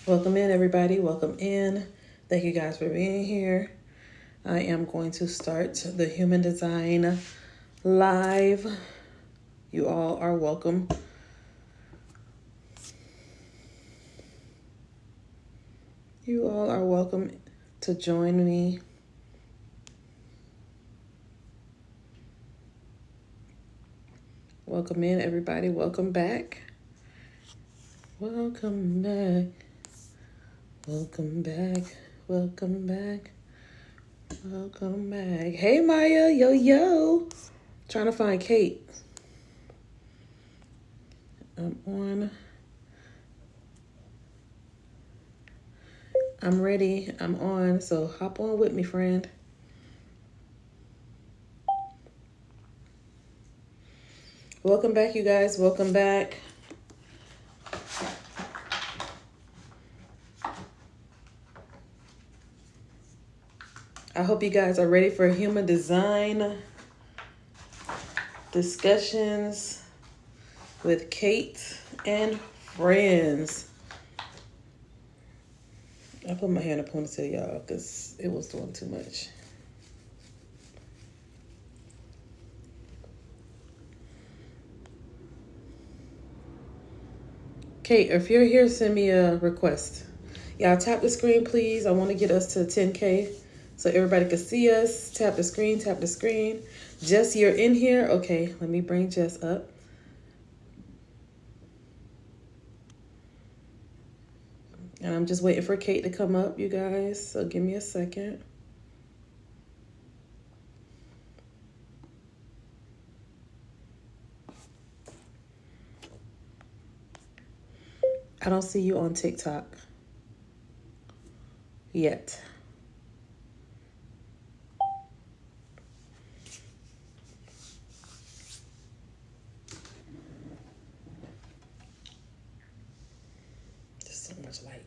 Welcome in, everybody. Welcome in. Thank you guys for being here. I am going to start the Human Design Live. You all are welcome. You all are welcome to join me. Welcome in, everybody. Welcome back. Welcome back. Welcome back. Welcome back. Welcome back. Hey, Maya. Yo, yo. Trying to find Kate. I'm on. I'm ready. I'm on. So hop on with me, friend. Welcome back, you guys. Welcome back. I hope you guys are ready for human design discussions with Kate and friends. I put my hair in a ponytail, y'all, because it was doing too much. Kate, if you're here, send me a request. Y'all tap the screen, please. I want to get us to 10K so everybody can see us. Tap the screen, tap the screen. Jess, you're in here? Okay, let me bring Jess up. And I'm just waiting for Kate to come up, you guys. So give me a second. I don't see you on TikTok yet. There's so much light.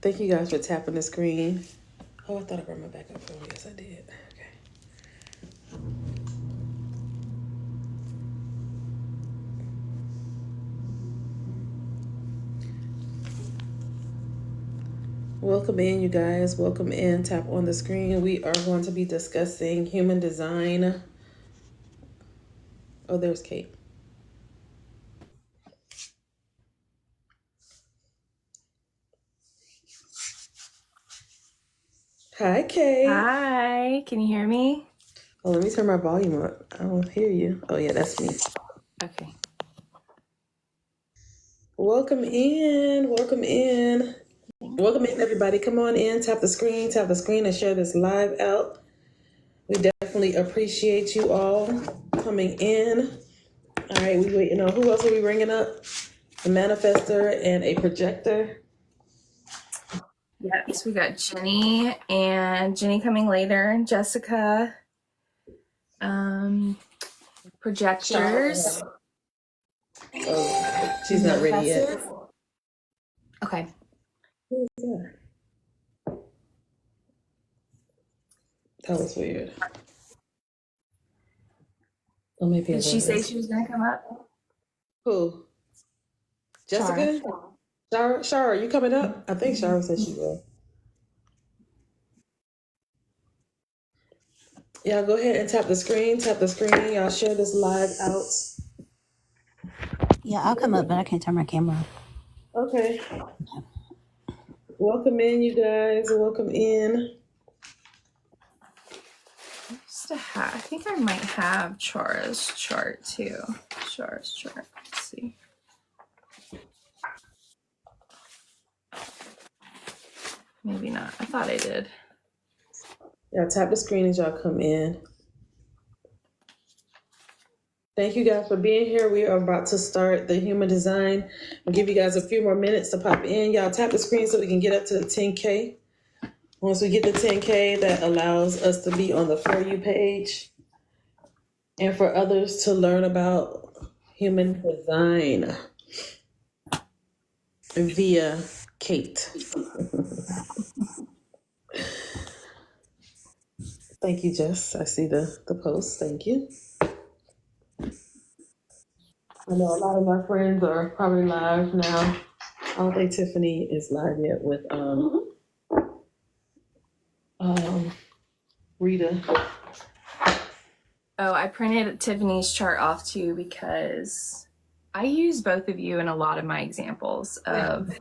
Thank you guys for tapping the screen. Oh, I thought I brought my backup phone. Yes, I did. Okay. Welcome in, you guys. Welcome in. Tap on the screen. We are going to be discussing human design. Oh, there's Kate. Hi, Kate. Hi, can you hear me? Oh, let me turn my volume up. I don't hear you. Oh, yeah, that's me. Okay. Welcome in. Welcome in. Welcome in, everybody. Come on in. Tap the screen, and share this live out. We definitely appreciate you all coming in. All right, we waiting on who else are we bringing up? A manifester and a projector. Yes, we got Jenny and Jenny coming later. Jessica, projectors. Oh, she's not ready yet. Okay. Who is that? That was weird. Oh, maybe Did she say she was gonna come up? Who? Jessica? Shara, you coming up? I think Shara said she will. Y'all go ahead and tap the screen. Y'all share this live out. Yeah, I'll come up, but I can't turn my camera on. Okay. Welcome in, you guys. Welcome in. I think I might have Chara's chart too. Chara's chart. Let's see. Maybe not. I thought I did. Y'all tap the screen as y'all come in. Thank you guys for being here. We are about to start the human design. I'll give you guys a few more minutes to pop in. Y'all tap the screen so we can get up to the 10K. Once we get to 10K, that allows us to be on the For You page and for others to learn about human design via Kate. Thank you, Jess. I see the post. Thank you. I know a lot of my friends are probably live now. I don't think Tiffany is live yet with Rita. Oh, I printed Tiffany's chart off too because I use both of you in a lot of my examples of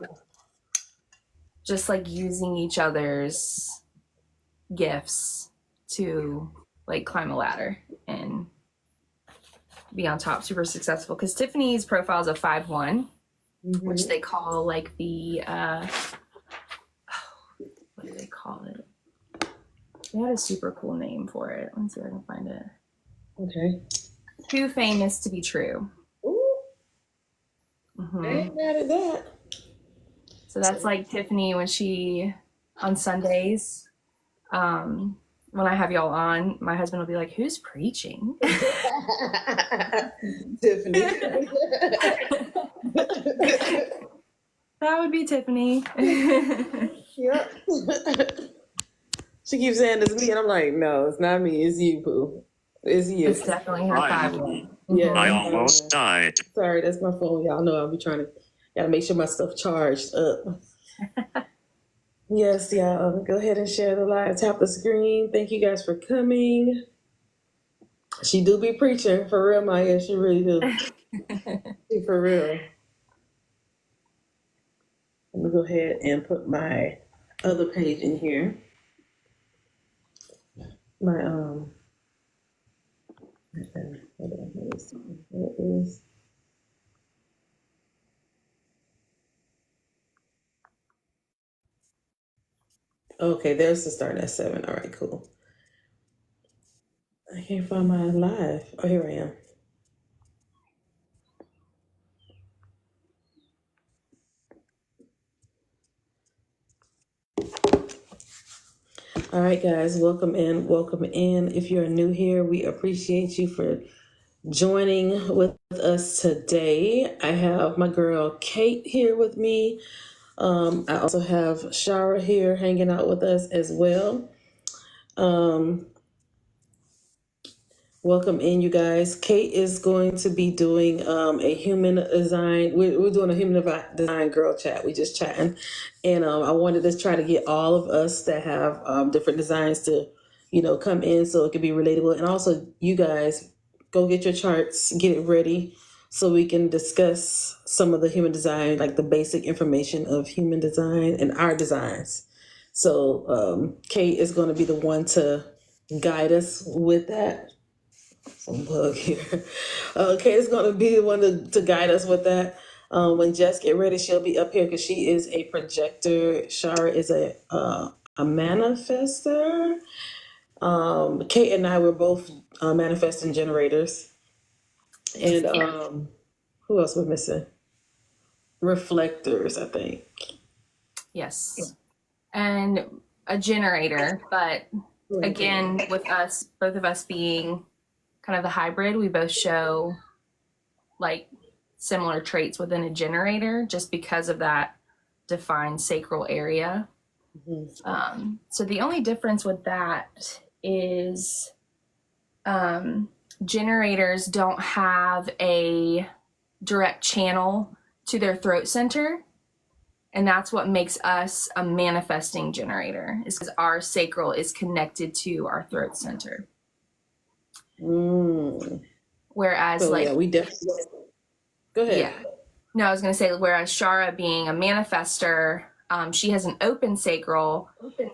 just like using each other's gifts to like climb a ladder and be on top, super successful. Because Tiffany's profile is a 5-1, which they call like the what do they call it? They had a super cool name for it. Let me see if I can find it. Okay. Too famous to be true. Ooh, Mm-hmm. I ain't mad at that. So that's like Tiffany when she on Sundays. When I have y'all on, my husband will be like, "Who's preaching?" Tiffany. That would be Tiffany. Yep. She keeps saying it's me, and I'm like, no, it's not me. It's you, Pooh. It's you. It's definitely her 5-1. Yeah. I almost died. Sorry, that's my phone. Y'all know I'll be gotta make sure my stuff charged up. Yes, y'all. Go ahead and share the live. Tap the screen. Thank you guys for coming. She do be preaching for real, Maya. She really do. She for real. Let me go ahead and put my other page in here. My hold on, let me see. What is okay, there's the starting at 7. All right, cool. I can't find my live. Oh, here I am. All right, guys, welcome in. Welcome in. If you're new here, we appreciate you for joining with us today. I have my girl Kate here with me. I also have Shara here hanging out with us as well. Welcome in, you guys. Kate is going to be doing a human design. We're doing a human design girl chat. We just chatting, and I wanted to try to get all of us that have different designs to, come in so it can be relatable. And also, you guys, go get your charts, get it ready, so we can discuss some of the human design, like the basic information of human design and our designs. So Kate is going to be the one to guide us with that. Some bug here. Kate is going to be the one to guide us with that. When Jess get ready, she'll be up here because she is a projector. Shara is a manifester. Kate and I were both manifesting generators. And who else we're missing? Reflectors, I think. Yes. And a generator, but again, with us, both of us being kind of the hybrid, we both show like similar traits within a generator just because of that defined sacral area. Mm-hmm. So the only difference with that is generators don't have a direct channel to their throat center. And that's what makes us a manifesting generator, is because our sacral is connected to our throat center. Whereas, we definitely go ahead. Yeah. No, I was going to say, whereas Shara being a manifester, she has an open sacral,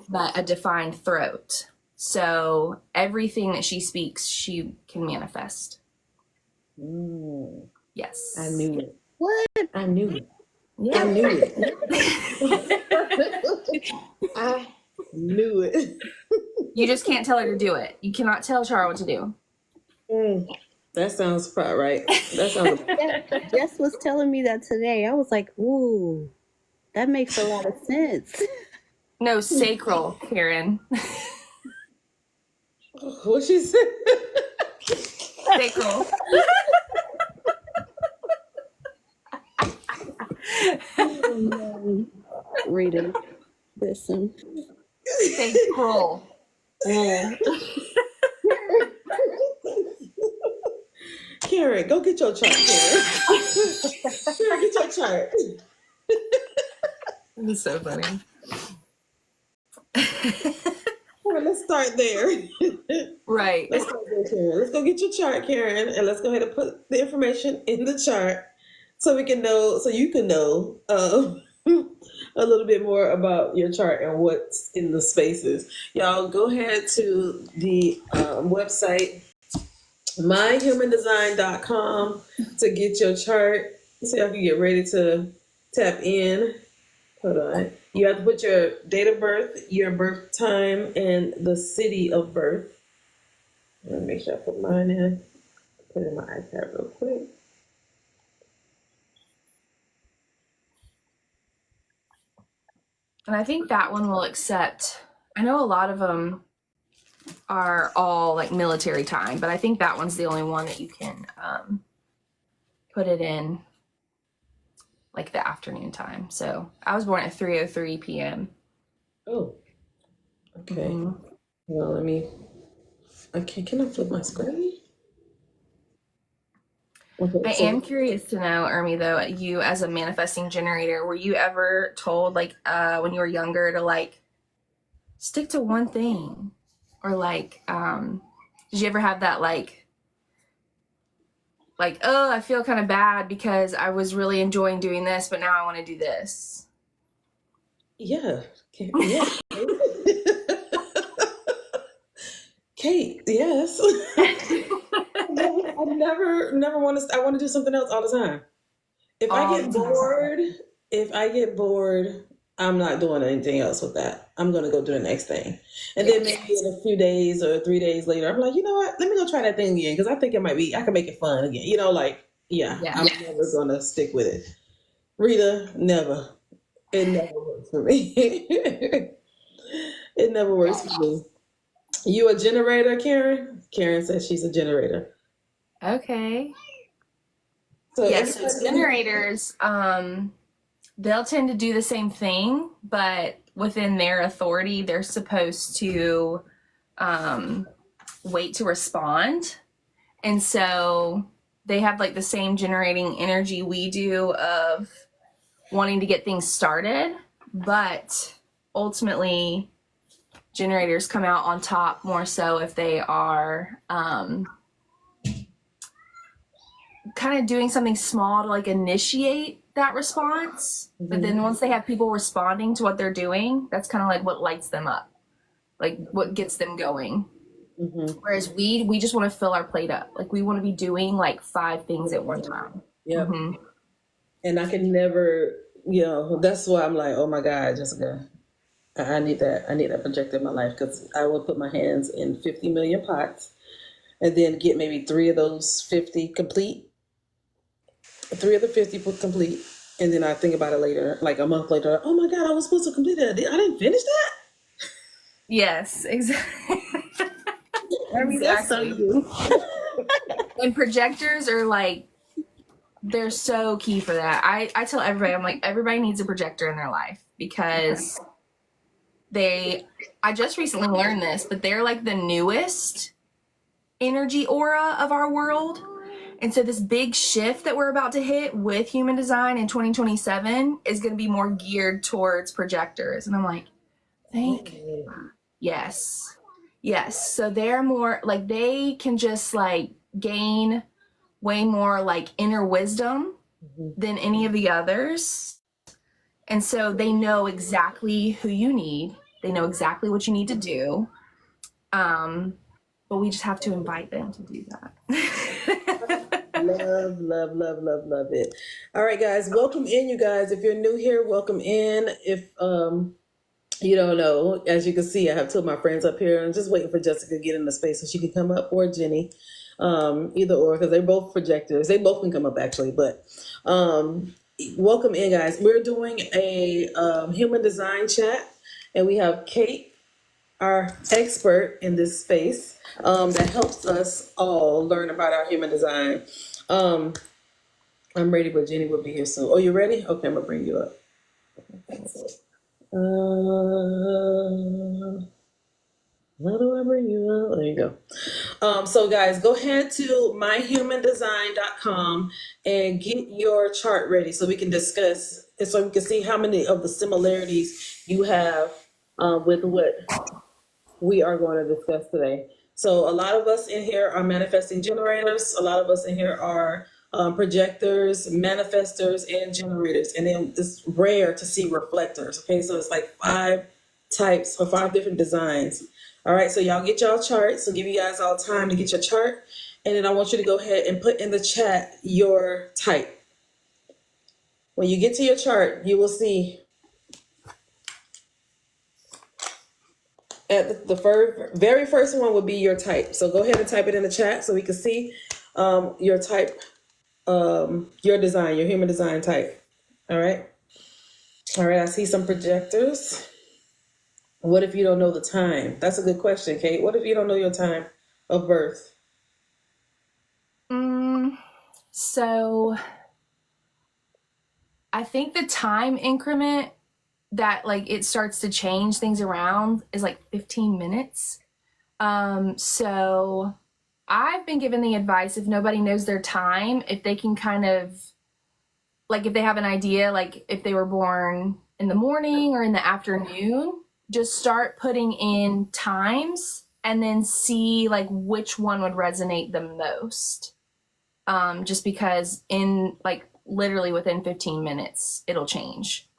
but a defined throat. So everything that she speaks, she can manifest. Yes. I knew it. What? I knew it. Yeah. I knew it. I knew it. You just can't tell her to do it. You cannot tell Shara what to do. That sounds right. That sounds. Jess was telling me that today. I was like, ooh, that makes a lot of sense. No, sacral, Karen. What she said? Sacral. Rita, listen. Sacral. Karen, right, go get your chart, Karen. Karen, get your chart. It's so funny. All right, let's start there. Right. Let's start there, Karen. Let's go get your chart, Karen, and let's go ahead and put the information in the chart so we can know, so you can know a little bit more about your chart and what's in the spaces. Y'all go ahead to the website myhumandesign.com to get your chart so y'all can get ready to tap in. Hold on. You have to put your date of birth, your birth time, and the city of birth. Let me make sure I put mine in. Put it in my iPad real quick. And I think that one will accept. I know a lot of them are all like military time, but I think that one's the only one that you can put it in like the afternoon time. So I was born at 3:03 p.m. Oh, okay. Mhm. Well, let me. Okay, can I flip my screen? Okay, I so am curious to know, Ermi, though, you as a manifesting generator, were you ever told, like, when you were younger to, like, stick to one thing? Or, like, did you ever have that, like, oh, I feel kind of bad because I was really enjoying doing this, but now I want to do this? yeah, yeah. Kate, yes. I never want to. I want to do something else all the time. If All I get the time. bored, I'm not doing anything else with that. I'm gonna go do the next thing, and then maybe in a few days or 3 days later, I'm like, you know what? Let me go try that thing again because I think it might be. I can make it fun again. You know, like Yeah. I'm never gonna stick with it. Rita, never. It never works for me. It never works for me. You a generator, Karen? Karen says she's a generator. Okay. So Yes, so everybody- generators, they'll tend to do the same thing, but within their authority, they're supposed to wait to respond. And so they have like the same generating energy we do of wanting to get things started, but ultimately generators come out on top more so if they are kind of doing something small to like initiate that response. But then once they have people responding to what they're doing, that's kind of like what lights them up, like what gets them going. Mhm. Whereas we just want to fill our plate up. Like we want to be doing like 5 things at one time. Yep. Mhm. And I can never, that's why I'm like, oh my God, Jessica, I need that. I need that projector in my life because I will put my hands in 50 million pots and then get maybe 3 of those 50 complete, 3 of the 50 put complete. And then I think about it later, like a month later, oh my God, I was supposed to complete it. I didn't finish that. Yes, exactly. That's so you. And projectors are like, they're so key for that. I tell everybody, I'm like, everybody needs a projector in their life because I just recently learned this, but they're like the newest energy aura of our world. And so this big shift that we're about to hit with human design in 2027 is going to be more geared towards projectors. And I'm like, yes. So they're more like, they can just like gain way more like inner wisdom than any of the others. And so they know exactly who you need. They know exactly what you need to do. But we just have to invite them to do that. Love it. All right, guys, welcome in, you guys. If you're new here, welcome in. If you don't know, as you can see, I have 2 of my friends up here. I'm just waiting for Jessica to get in the space so she can come up, or Jenny, either or, because they're both projectors. They both can come up actually, but welcome in, guys. We're doing a human design chat, and we have Kate, our expert in this space, that helps us all learn about our human design. I'm ready, but Jenny will be here soon. Oh, you ready? Okay, I'm gonna bring you up. How do I bring you up? There you go. So guys, go ahead to myhumandesign.com and get your chart ready so we can discuss and so we can see how many of the similarities you have with what we are going to discuss today. So a lot of us in here are manifesting generators. A lot of us in here are projectors, manifestors, and generators. And then it's rare to see reflectors. Okay, so it's like 5 types or 5 different designs. All right, so y'all get y'all charts. So give you guys all time to get your chart. And then I want you to go ahead and put in the chat your type. When you get to your chart, you will see at the very first one would be your type. So go ahead and type it in the chat so we can see your type, your design, your human design type. All right. All right. I see some projectors. What if you don't know the time? That's a good question, Kate. What if you don't know your time of birth? So I think the time increment that like it starts to change things around is like 15 minutes. So I've been given the advice, if nobody knows their time, if they can kind of like, if they have an idea, like if they were born in the morning or in the afternoon, just start putting in times and then see like which one would resonate the most. Just because in like literally within 15 minutes, it'll change.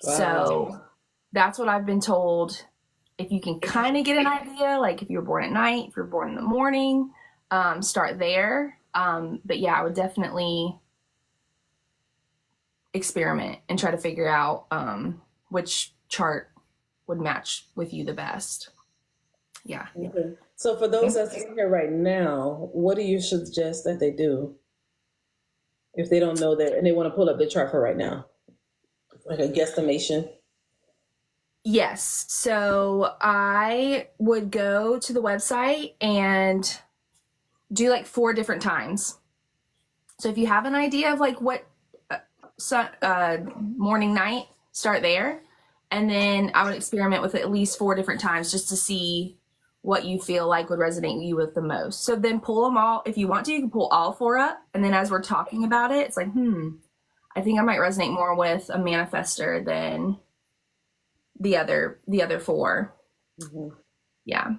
Wow. So that's what I've been told. If you can kind of get an idea, like if you're born at night, if you're born in the morning, start there. But yeah, I would definitely experiment and try to figure out which chart would match with you the best. Yeah. Okay. So for those that's in here right now, what do you suggest that they do if they don't know that and they want to pull up the chart for right now? Like a guesstimation? Yes. So I would go to the website and do like 4 different times. So if you have an idea of like what morning, night, start there. And then I would experiment with at least 4 different times just to see what you feel like would resonate you with the most. So then pull them all. If you want to, you can pull all 4 up. And then as we're talking about it, it's like, I think I might resonate more with a manifester than the other 4. Mm-hmm. Yeah.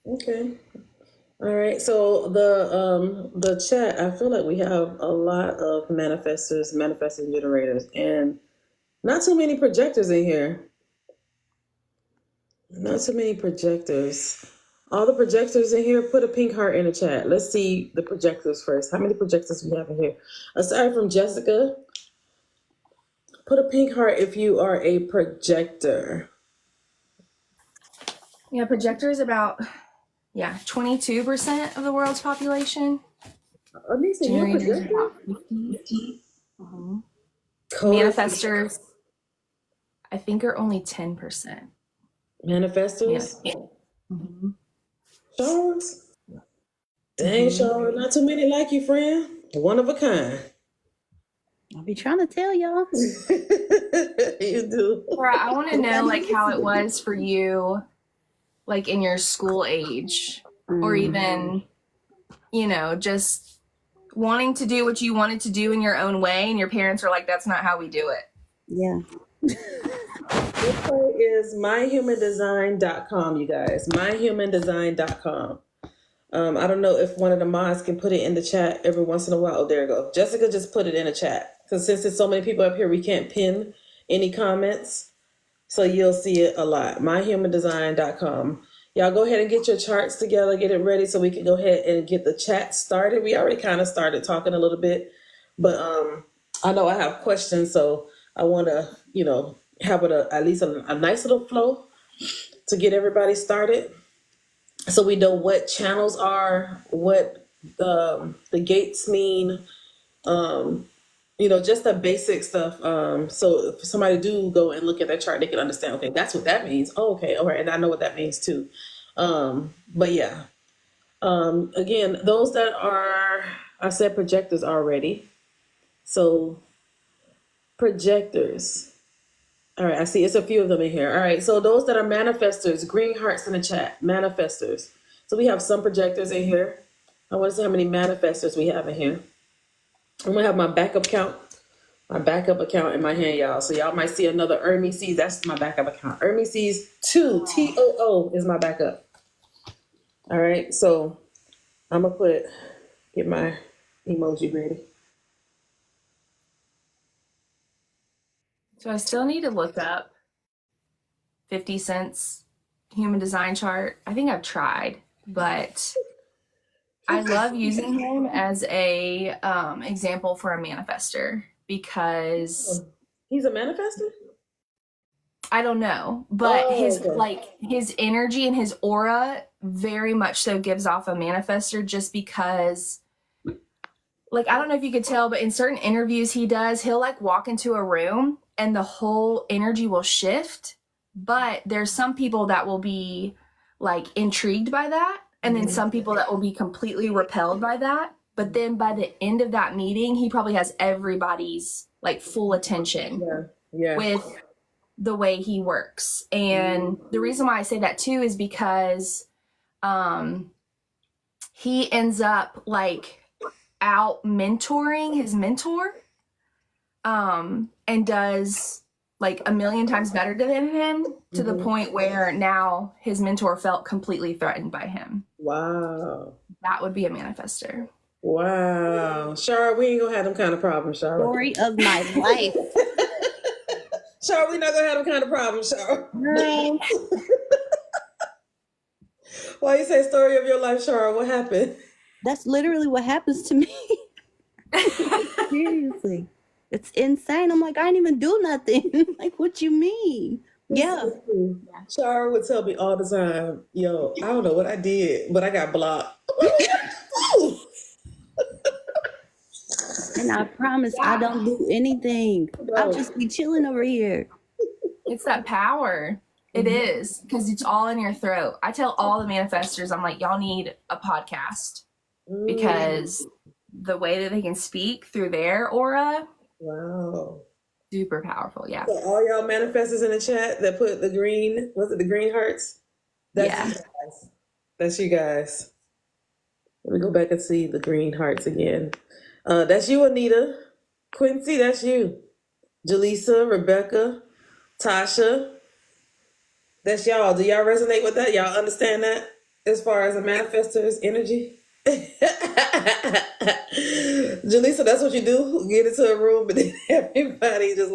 Okay. All right. So the chat, I feel like we have a lot of manifestors, manifesting generators, and not too many projectors in here. Not too many projectors. All the projectors in here, put a pink heart in the chat. Let's see the projectors first. How many projectors we have in here? Aside from Jessica, put a pink heart if you are a projector. Yeah, projector is about 22% of the world's population. Anissa, you're a Generators projector? about 50. Manifestors, I think, are only 10%. Manifestors? Yeah. Showers? Dang, Shawra, not too many like you, friend. One of a kind. I'll be trying to tell y'all. You do. Laura, I want to know like how it was for you, like in your school age, or even, just wanting to do what you wanted to do in your own way, and your parents are like, "That's not how we do it." Yeah. This site is myhumandesign.com, you guys. Myhumandesign.com. I don't know if one of the mods can put it in the chat every once in a while. Oh, there you go. Jessica just put it in the chat. Because since there's so many people up here, we can't pin any comments. So you'll see it a lot. Myhumandesign.com. Y'all go ahead and get your charts together, get it ready so we can go ahead and get the chat started. We already kind of started talking a little bit, but I know I have questions, so I want to, have it at least a nice little flow to get everybody started. So we know what channels are, what the gates mean, just the basic stuff. So if somebody do go and look at that chart, they can understand, okay, that's what that means. Oh, okay, all right, and I know what that means too. But yeah, again, those that are, I said projectors already. So projectors, All right, I see it's a few of them in here. All right, so those that are manifestors, green hearts in the chat, manifestors. So we have some projectors in here. I want to see how many manifestors we have in here. I'm gonna have my backup account in my hand, y'all. So y'all might see another Ermi Sees. That's my backup account. Ermi Sees 2, TOO is my backup. All right, so I'm gonna get my emoji ready. So I still need to look up 50 Cent's human design chart. I think I've tried, but I love using him as a example for a manifester because He's a manifestor? I don't know, but okay. his energy and his aura very much so gives off a manifester just because I don't know if you could tell, but in certain interviews he does, he'll walk into a room and the whole energy will shift. But there's some people that will be intrigued by that. And then some people that will be completely repelled by that. But then by the end of that meeting, he probably has everybody's full attention with the way he works. And the reason why I say that too is because he ends up out mentoring his mentor and does a million times better than him to the point where now his mentor felt completely threatened by him. Wow. That would be a manifester. Wow. Shara, we ain't gonna have them kind of problems, Shara. Story of my life. Shara, we not gonna have them kind of problems, Shara. Girl. Why you say story of your life, Shara? What happened? That's literally what happens to me. Seriously. It's insane. I'm like, I didn't even do nothing. What you mean? Yeah. Shara would tell me all the time, yo, I don't know what I did, but I got blocked. And I promise I don't do anything. I'll just be chilling over here. It's that power. It is, because it's all in your throat. I tell all the manifestors, I'm like, y'all need a podcast because the way that they can speak through their aura. Wow. Super powerful, yeah. So all y'all manifestors in the chat that put the green, was it the green hearts? That's you guys. That's you guys. Let me go back and see the green hearts again. That's you, Anita. Quincy, that's you. Jaleesa, Rebecca, Tasha. That's y'all. Do y'all resonate with that? Y'all understand that as far as a manifestor's energy? Jaleesa, that's what you do? Get into a room, but then everybody just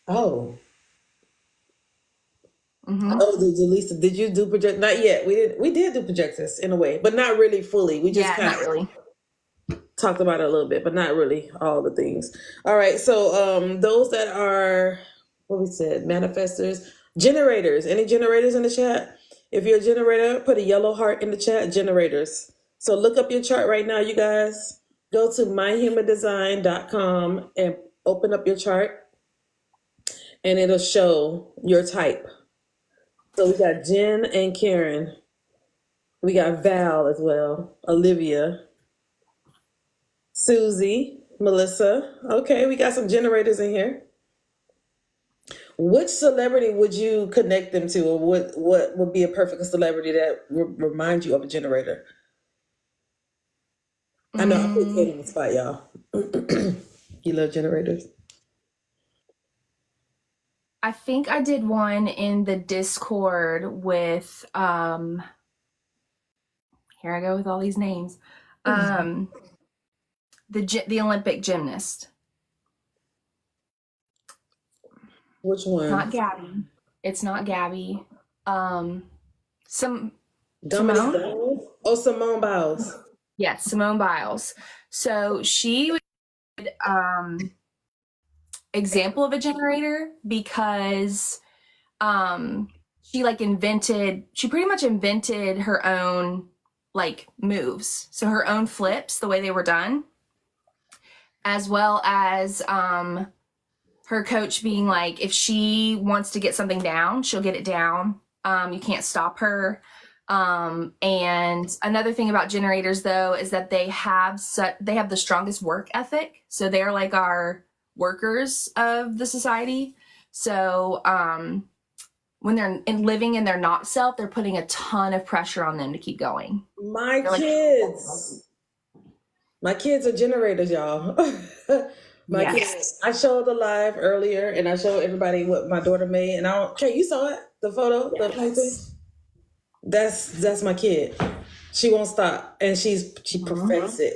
oh. Oh, Jaleesa, did you do project? Not yet. We did do projectors in a way, but not really fully. We just kind of talked about it a little bit, but not really all the things. All right. So those that are what we said, manifestors, generators. Any generators in the chat? If you're a generator, put a yellow heart in the chat, generators. So look up your chart right now, you guys. Go to myhumandesign.com and open up your chart and it'll show your type. So we got Jen and Karen. We got Val as well. Olivia. Susie. Melissa. Okay, we got some generators in here. Which celebrity would you connect them to, or what would be a perfect celebrity that reminds you of a generator? I know I put Kate on the spot, y'all. You love generators? I think I did one in the Discord with here I go with all these names. The Olympic gymnast. Which one? Not Gabby. It's not Gabby. Simone Biles? Oh, Simone Biles. Yes, Simone Biles. So she would example of a generator because she pretty much invented her own moves. So her own flips, the way they were done, as well as her coach being if she wants to get something down, she'll get it down. You can't stop her. And another thing about generators though is that they have the strongest work ethic. So they're our workers of the society. So when they're living in their not self, they're putting a ton of pressure on them to keep going. My They're like, kids are generators, y'all. My yes. kids. I showed the live earlier, and I showed everybody what my daughter made. And okay, you saw it, the photo, the painting. That's my kid. She won't stop, and she perfects it.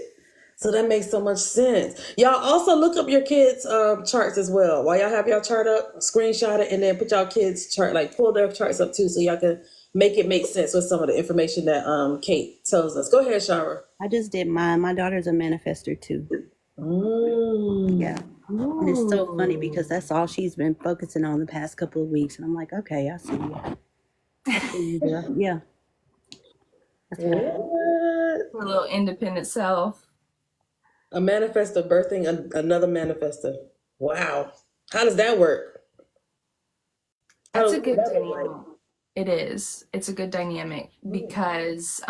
So that makes so much sense. Y'all also look up your kids' charts as well. While y'all have y'all chart up, screenshot it, and then put y'all kids' chart, like pull their charts up too, so y'all can make it make sense with some of the information that Kate tells us. Go ahead, Shara. I just did mine. My daughter's a manifester too. Yeah. And it's so funny because that's all she's been focusing on the past couple of weeks. And I'm like, okay, I see you. I see you, girl. Yeah. That's What? Her little independent self. A manifestor birthing another manifestor. Wow. How does that work? That's a good dynamic. It is. It's a good dynamic because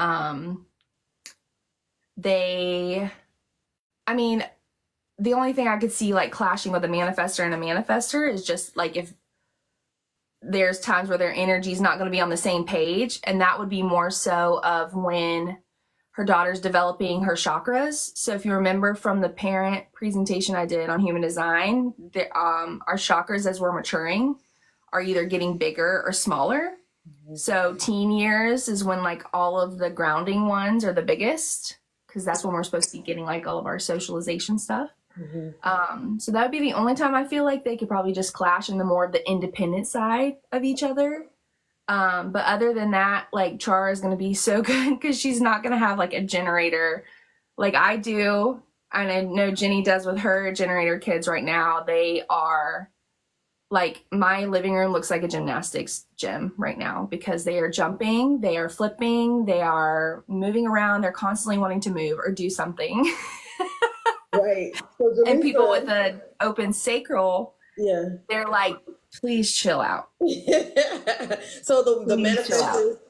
the only thing I could see like clashing with a manifestor and a manifestor is just like if there's times where their energy is not going to be on the same page, and that would be more so of when her daughter's developing her chakras. So if you remember from the parent presentation I did on human design, our chakras as we're maturing are either getting bigger or smaller. So teen years is when like all of the grounding ones are the biggest, because that's when we're supposed to be getting like all of our socialization stuff. So that would be the only time I feel like they could probably just clash in the more of the independent side of each other. But other than that, like Chara is going to be so good because she's not going to have like a generator like I do. And I know Jenny does with her generator kids right now. They are like, my living room looks like a gymnastics gym right now because they are jumping, they are flipping, they are moving around, they're constantly wanting to move or do something. Right. So and people with an open sacral, yeah, they're like, please chill out. So the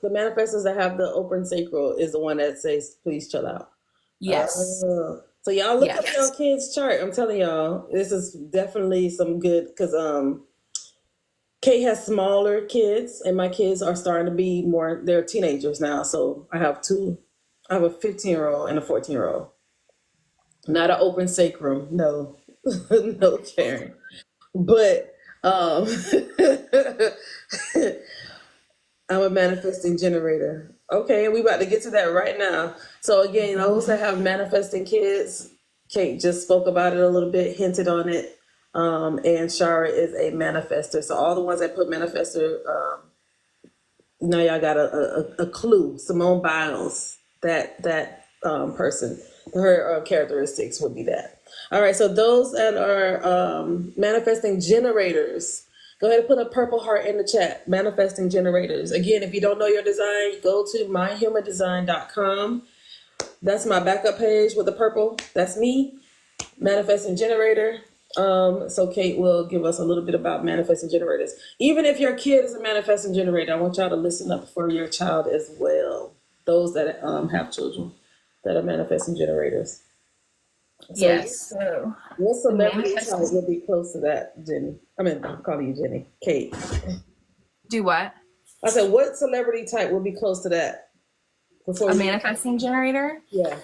manifestors that have the open sacral is the one that says, please chill out. Yes. So y'all look up your kids' chart. I'm telling y'all, this is definitely some good, because Kate has smaller kids, and my kids are starting to be more, they're teenagers now. So I have a 15-year-old and a 14-year-old. Not an open sacrum, no. No, Karen. But I'm a manifesting generator. Okay, we about to get to that right now. So again, those that have manifesting kids, Kate just spoke about it a little bit, hinted on it. And Shara is a manifester. So all the ones that put manifester, now y'all got a clue. Simone Biles, that person, her characteristics would be that. All right, so those that are manifesting generators, go ahead and put a purple heart in the chat. Manifesting generators. Again, if you don't know your design, go to myhumandesign.com. That's my backup page with the purple. That's me, manifesting generator. So Kate will give us a little bit about manifesting generators. Even if your kid is a manifesting generator, I want y'all to listen up for your child as well. Those that have children that are manifesting generators. So yes. So what celebrity type would be close to that, Jenny? I mean, I'm calling you Jenny. Kate. Do what? I said, what celebrity type would be close to that? Manifesting generator? Yeah.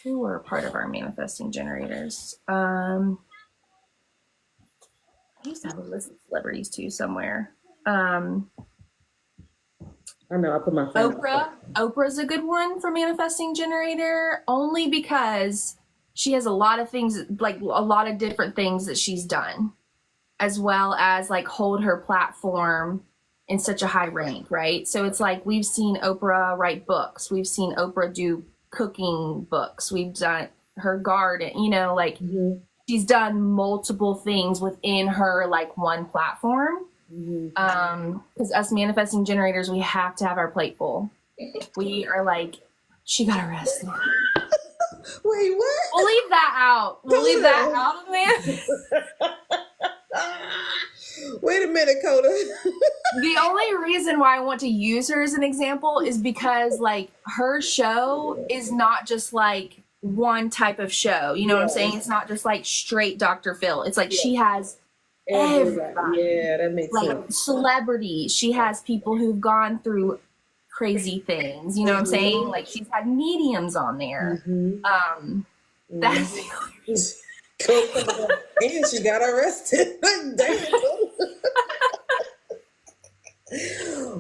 Who are part of our manifesting generators? I used to have a list of celebrities too somewhere. I know, I put my phone. Oprah's a good one for manifesting generator, only because she has a lot of things, like a lot of different things that she's done, as well as like hold her platform in such a high rank, right? So it's like we've seen Oprah write books, we've seen Oprah do cooking books, we've done her garden, like she's done multiple things within her like one platform. Because us manifesting generators, we have to have our plate full. We are like, she got arrested. Wait, what? We'll leave that out. We'll leave that out of there. Wait a minute, Coda. The only reason why I want to use her as an example is because like her show is not just like one type of show. You know what I'm saying? Yeah. It's not just like straight Dr. Phil. It's like Yeah. she has everybody. Yeah, that makes Like sense. celebrities. She has people who've gone through crazy things. You know what I'm saying? Like she's had mediums on there. That's and she got arrested. Damn.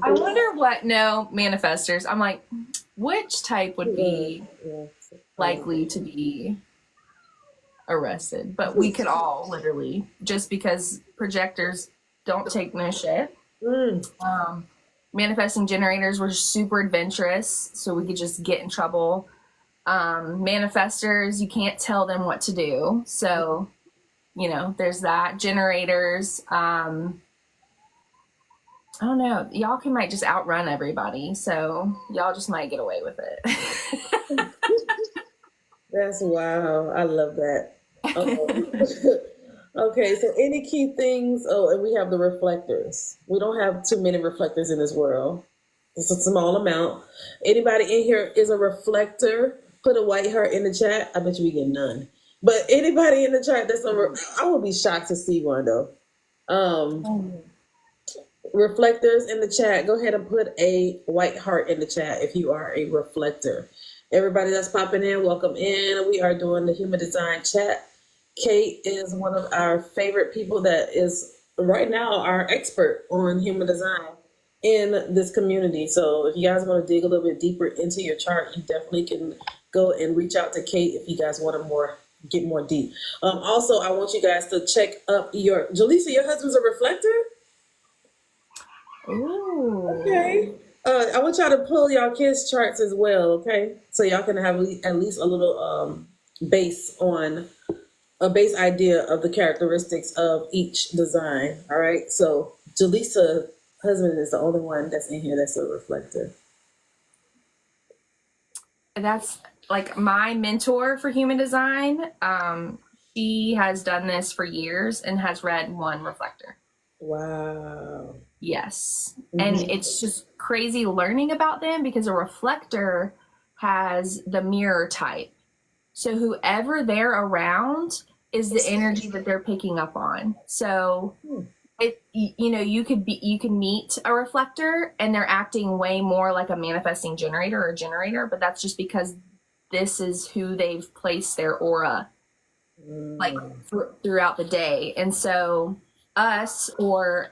I wonder what manifestors. I'm like, which type would be likely to be arrested? But we could all literally, just because projectors don't take no shit. Manifesting generators were super adventurous, so we could just get in trouble. Manifestors, you can't tell them what to do, so there's that. Generators, I don't know. Y'all might just outrun everybody, so y'all just might get away with it. That's wow. I love that. Okay, so any key things? Oh, and we have the reflectors. We don't have too many reflectors in this world. It's a small amount. Anybody in here is a reflector? Put a white heart in the chat. I bet you we get none. But anybody in the chat that's I would be shocked to see one though. Reflectors in the chat, go ahead and put a white heart in the chat if you are a reflector. Everybody that's popping in, welcome in. We are doing the human design chat. Kate is one of our favorite people that is right now our expert on human design in this community. So if you guys want to dig a little bit deeper into your chart, you definitely can go and reach out to Kate if you guys want to get more deep. Also, I want you guys to check up Jaleesa, your husband's a reflector? Ooh. Okay. I want y'all to pull y'all kids' charts as well, okay? So y'all can have at least a little base idea of the characteristics of each design. All right. So Jaleesa's husband is the only one that's in here that's a reflector. That's like my mentor for human design. She has done this for years and has read one reflector. Wow. Yes. And it's just crazy learning about them because a reflector has the mirror type. So whoever they're around is the energy that they're picking up on. So you can meet a reflector and they're acting way more like a manifesting generator or a generator, but that's just because this is who they've placed their aura like throughout the day. And so us or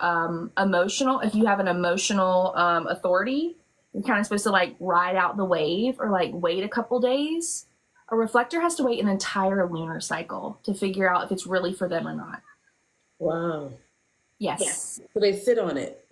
emotional, if you have an emotional authority, you're kind of supposed to like ride out the wave or like wait a couple days. A reflector has to wait an entire lunar cycle to figure out if it's really for them or not. Wow. Yes. So they sit on it.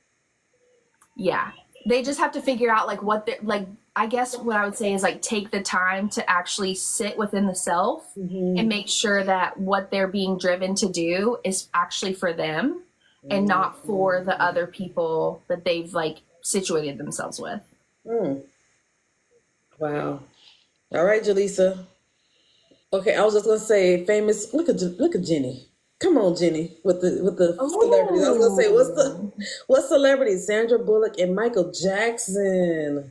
Yeah. They just have to figure out like what they're like. I guess what I would say is like take the time to actually sit within the self and make sure that what they're being driven to do is actually for them and not for the other people that they've like situated themselves with. Wow. All right, Jaleesa. Okay, I was just gonna say famous. Look at Jenny. Come on, Jenny, with the celebrities. I was gonna say what celebrities? Sandra Bullock and Michael Jackson.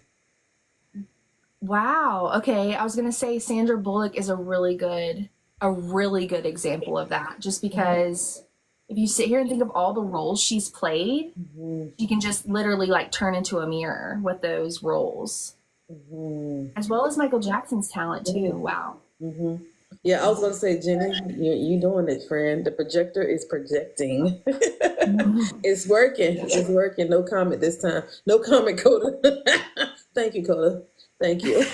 Wow. Okay, I was gonna say Sandra Bullock is a really good example of that. Just because if you sit here and think of all the roles she's played, you can just literally like turn into a mirror with those roles. As well as Michael Jackson's talent too. Wow. Yeah, I was gonna say, Jenny, you doing it, friend. The projector is projecting. It's working. It's working. No comment this time. No comment, Coda. Thank you, Coda. Thank you.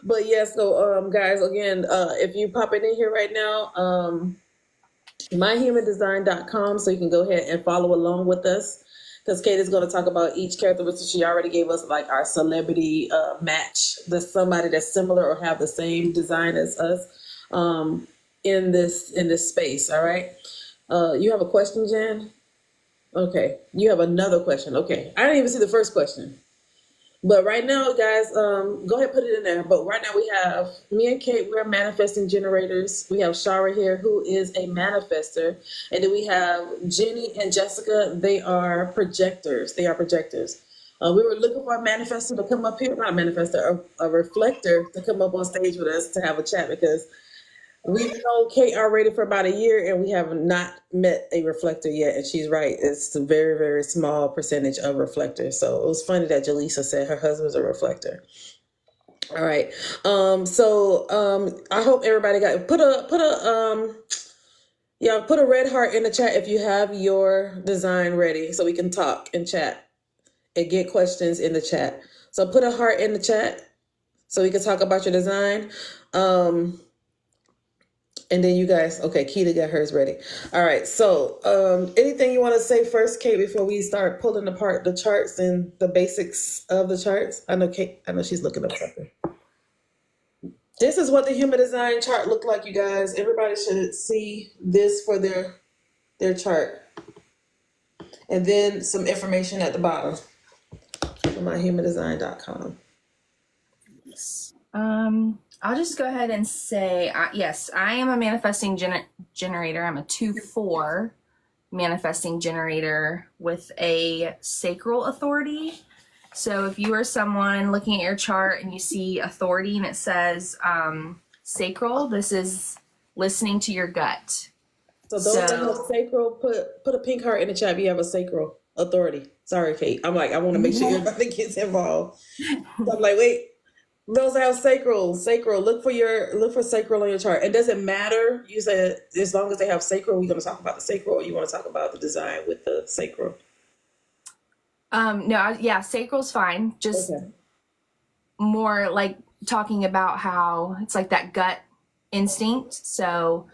But yeah, so guys, again, if you popping in here right now, myhumandesign.com, so you can go ahead and follow along with us. Because Kate is going to talk about each characteristic. She already gave us like our celebrity match. There's somebody that's similar or have the same design as us in this space. All right. You have a question, Jan? Okay. You have another question. Okay. I didn't even see the first question. But right now, guys, go ahead and put it in there. But right now we have me and Kate, we're manifesting generators. We have Shara here, who is a manifester. And then we have Jenny and Jessica. They are projectors. We were looking for a manifestor to come up here, not a manifestor, a reflector to come up on stage with us to have a chat because we've known Kate already for about a year and we have not met a reflector yet. And she's right. It's a very, very small percentage of reflectors. So it was funny that Jaleesa said her husband's a reflector. All right. I hope everybody put a red heart in the chat if you have your design ready so we can talk and chat and get questions in the chat. So put a heart in the chat so we can talk about your design. And then you guys, okay, Keita got hers ready. All right, so anything you want to say first, Kate, before we start pulling apart the charts and the basics of the charts? I know she's looking up something. This is what the human design chart looked like, you guys. Everybody should see this for their chart. And then some information at the bottom from myhumandesign.com. I'll just go ahead and say, yes, I am a manifesting generator. I'm a 2/4 manifesting generator with a sacral authority. So if you are someone looking at your chart and you see authority and it says sacral, this is listening to your gut. So those that have sacral, put a pink heart in the chat if you have a sacral authority. Sorry, Kate. I'm like, I want to make sure everybody gets involved. So I'm like, wait. Those that have sacral, look for sacral on your chart. It doesn't matter. You said as long as they have sacral, we're going to talk about the sacral, or you want to talk about the design with the sacral? No, yeah, sacral's fine. Just more like talking about how it's like that gut instinct. So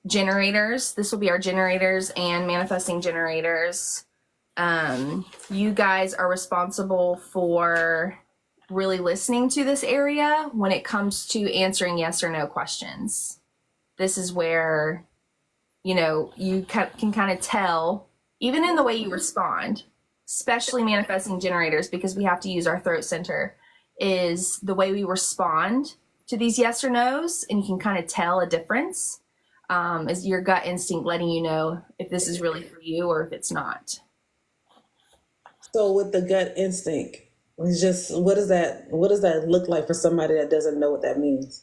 generators, this will be our generators and manifesting generators. You guys are responsible for really listening to this area when it comes to answering yes or no questions. This is where, you can kind of tell, even in the way you respond, especially manifesting generators, because we have to use our throat center, is the way we respond to these yes or no's, and you can kind of tell a difference. Is your gut instinct letting you know if this is really for you or if it's not. So with the gut instinct, it's just what does that look like for somebody that doesn't know what that means?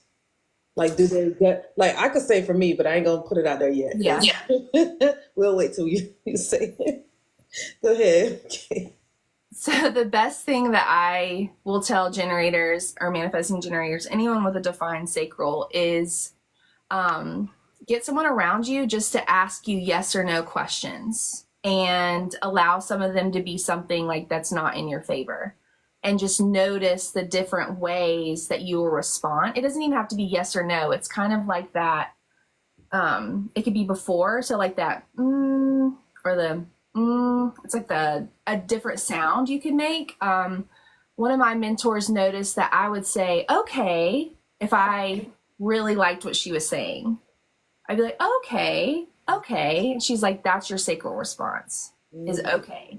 Like, do they get, like, I could say for me, but I ain't gonna put it out there yet. Yeah. We'll wait till you say it. Go ahead. Okay. So the best thing that I will tell generators or manifesting generators, anyone with a defined sacral, is get someone around you just to ask you yes or no questions and allow some of them to be something like that's not in your favor. And just notice the different ways that you will respond. It doesn't even have to be yes or no. It's kind of like that. It could be before. So like that, or the, it's like a different sound you can make. One of my mentors noticed that I would say, okay, if I really liked what she was saying, I'd be like, okay. And she's like, that's your sacral response, is okay.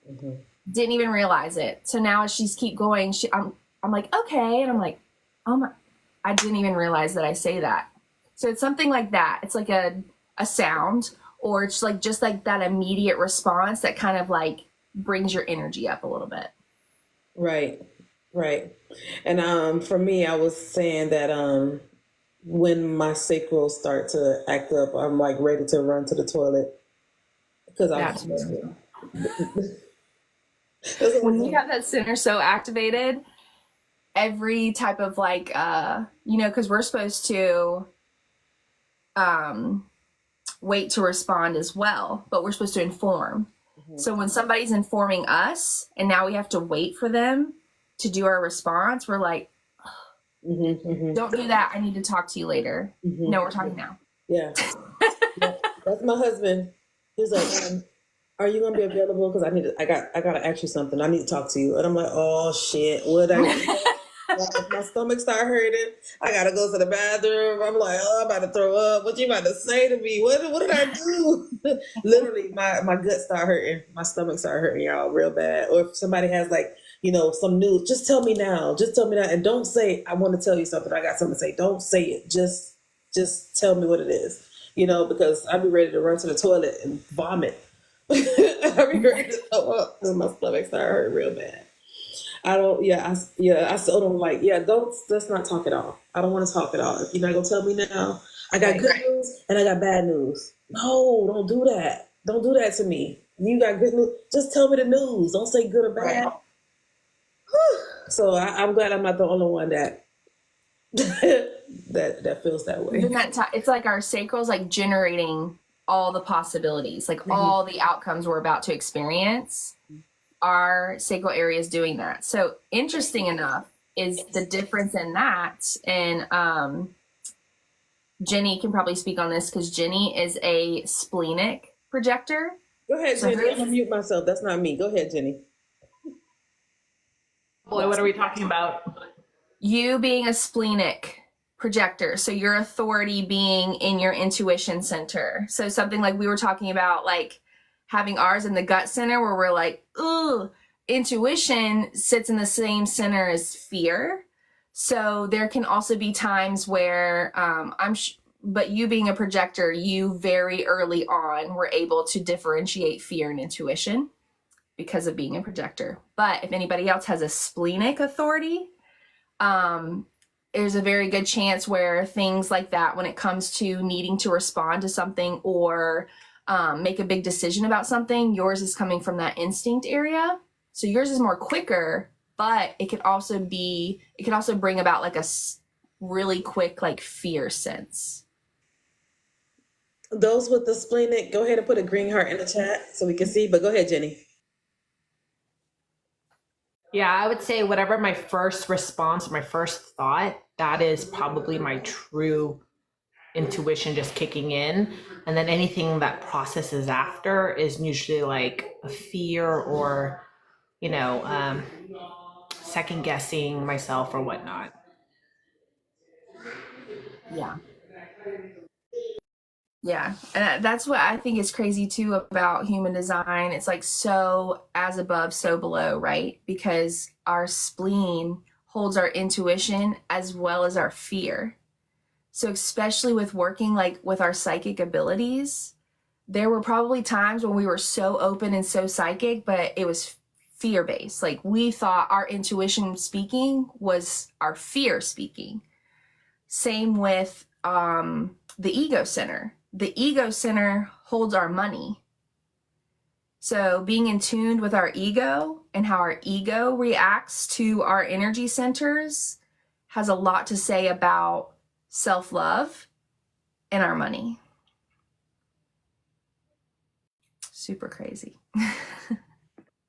Mm-hmm. Didn't even realize it. So now as she's keep going, I'm like, okay. And I'm like, oh my, I didn't even realize that I say that. So it's something like that. It's like a sound, or it's like just like that immediate response that kind of like brings your energy up a little bit. Right. And for me, I was saying that when my sacral start to act up, I'm like ready to run to the toilet because I'm when you have that center so activated, every type of like because we're supposed to wait to respond as well, but we're supposed to inform. Mm-hmm. So when somebody's informing us and now we have to wait for them to do our response, we're like, don't do that, I need to talk to you later. No, we're talking now. Yeah. That's my husband. He's like, are you gonna be available? Because I gotta ask you something. I need to talk to you. And I'm like, oh shit, my stomach start hurting. I gotta go to the bathroom. I'm like, oh, I'm about to throw up. What you about to say to me? What did I do? Literally, my gut start hurting. My stomach start hurting, y'all, real bad. Or if somebody has like, some news, just tell me now. And don't say, I want to tell you something. I got something to say. Don't say it. Just tell me what it is. Because I'd be ready to run to the toilet and vomit. I be ready to throw up because my stomach started hurting real bad. I don't. I still don't like. Yeah, don't. Let's not talk at all. I don't want to talk at all. If you're not gonna tell me now, I got good news and I got bad news. No, don't do that. Don't do that to me. You got good news. Just tell me the news. Don't say good or bad. So I'm glad I'm not the only one that that feels that way. Then it's like our sacral's like generating all the possibilities, like all the outcomes we're about to experience. Our sacral area is doing that. So interesting enough is the difference in that. And Jenny can probably speak on this because Jenny is a splenic projector. Go ahead, Jenny. I'm gonna mute myself. That's not me. Go ahead, Jenny. Boy, what are we talking about? You being a splenic projector. So your authority being in your intuition center. So something like we were talking about, like having ours in the gut center where we're like, ooh, intuition sits in the same center as fear. So there can also be times where but you being a projector, you very early on were able to differentiate fear and intuition because of being a projector. But if anybody else has a splenic authority, there's a very good chance where things like that, when it comes to needing to respond to something or make a big decision about something, yours is coming from that instinct area. So yours is more quicker, but it could also bring about like a really quick like fear sense. Those with the splenic, go ahead and put a green heart in the chat so we can see. But go ahead, Jenny. Yeah, I would say whatever my first response, my first thought, that is probably my true intuition just kicking in. And then anything that processes after is usually like a fear or, second guessing myself or whatnot. Yeah. And that's what I think is crazy too about human design. It's like so as above, so below, right? Because our spleen holds our intuition as well as our fear. So especially with working like with our psychic abilities, there were probably times when we were so open and so psychic, but it was fear-based. Like we thought our intuition speaking was our fear speaking. Same with the ego center. The ego center holds our money. So being in tune with our ego and how our ego reacts to our energy centers has a lot to say about self-love and our money. Super crazy.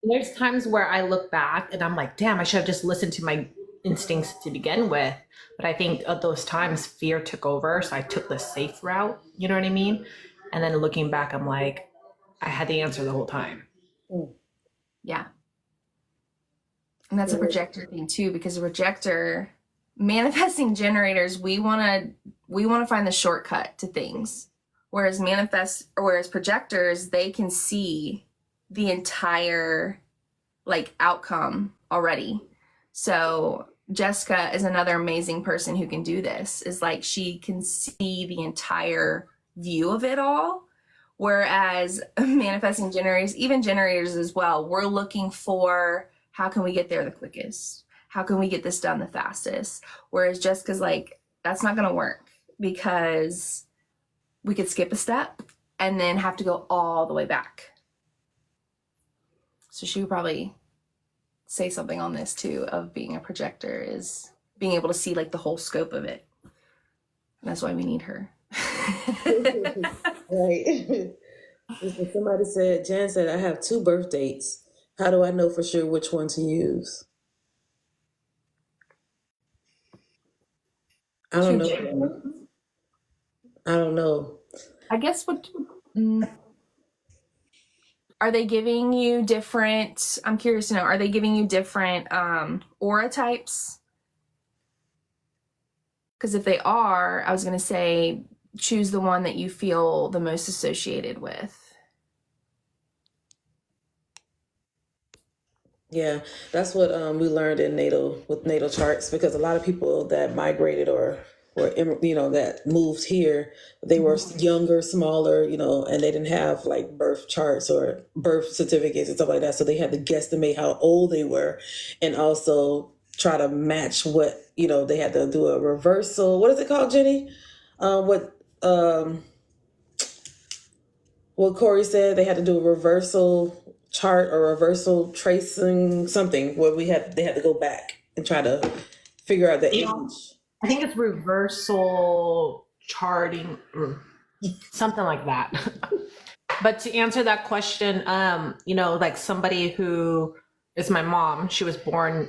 There's times where I look back and I'm like, damn, I should have just listened to my instincts to begin with. But I think at those times fear took over. So I took the safe route. You know what I mean? And then looking back, I'm like, I had the answer the whole time. Yeah. And that's a projector thing too, because a projector, manifesting generators, we want to find the shortcut to things. Whereas projectors, they can see the entire like outcome already. So Jessica is another amazing person who can do this. Is like she can see the entire view of it all. Whereas manifesting generators, even generators as well, we're looking for how can we get there the quickest? How can we get this done the fastest? Whereas Jessica's like, that's not going to work because we could skip a step and then have to go all the way back. So she would probably say something on this too, of being a projector is being able to see like the whole scope of it. And that's why we need her. Right. Somebody said, Jan said, I have 2 birth dates. How do I know for sure which one to use? I don't know. I don't know. I guess are they giving you different, I'm curious to know, are they giving you different aura types? Because if they are, I was going to say, choose the one that you feel the most associated with. Yeah, that's what we learned in natal charts, because a lot of people that migrated or were, that moved here. They were younger, smaller, and they didn't have like birth charts or birth certificates and stuff like that. So they had to guesstimate how old they were, and also try to match what, they had to do a reversal. What is it called, Jenny? What Corey said, they had to do a reversal chart or reversal tracing something where they had to go back and try to figure out the age. I think it's reversal charting or something like that. But to answer that question, like somebody who is my mom, she was born,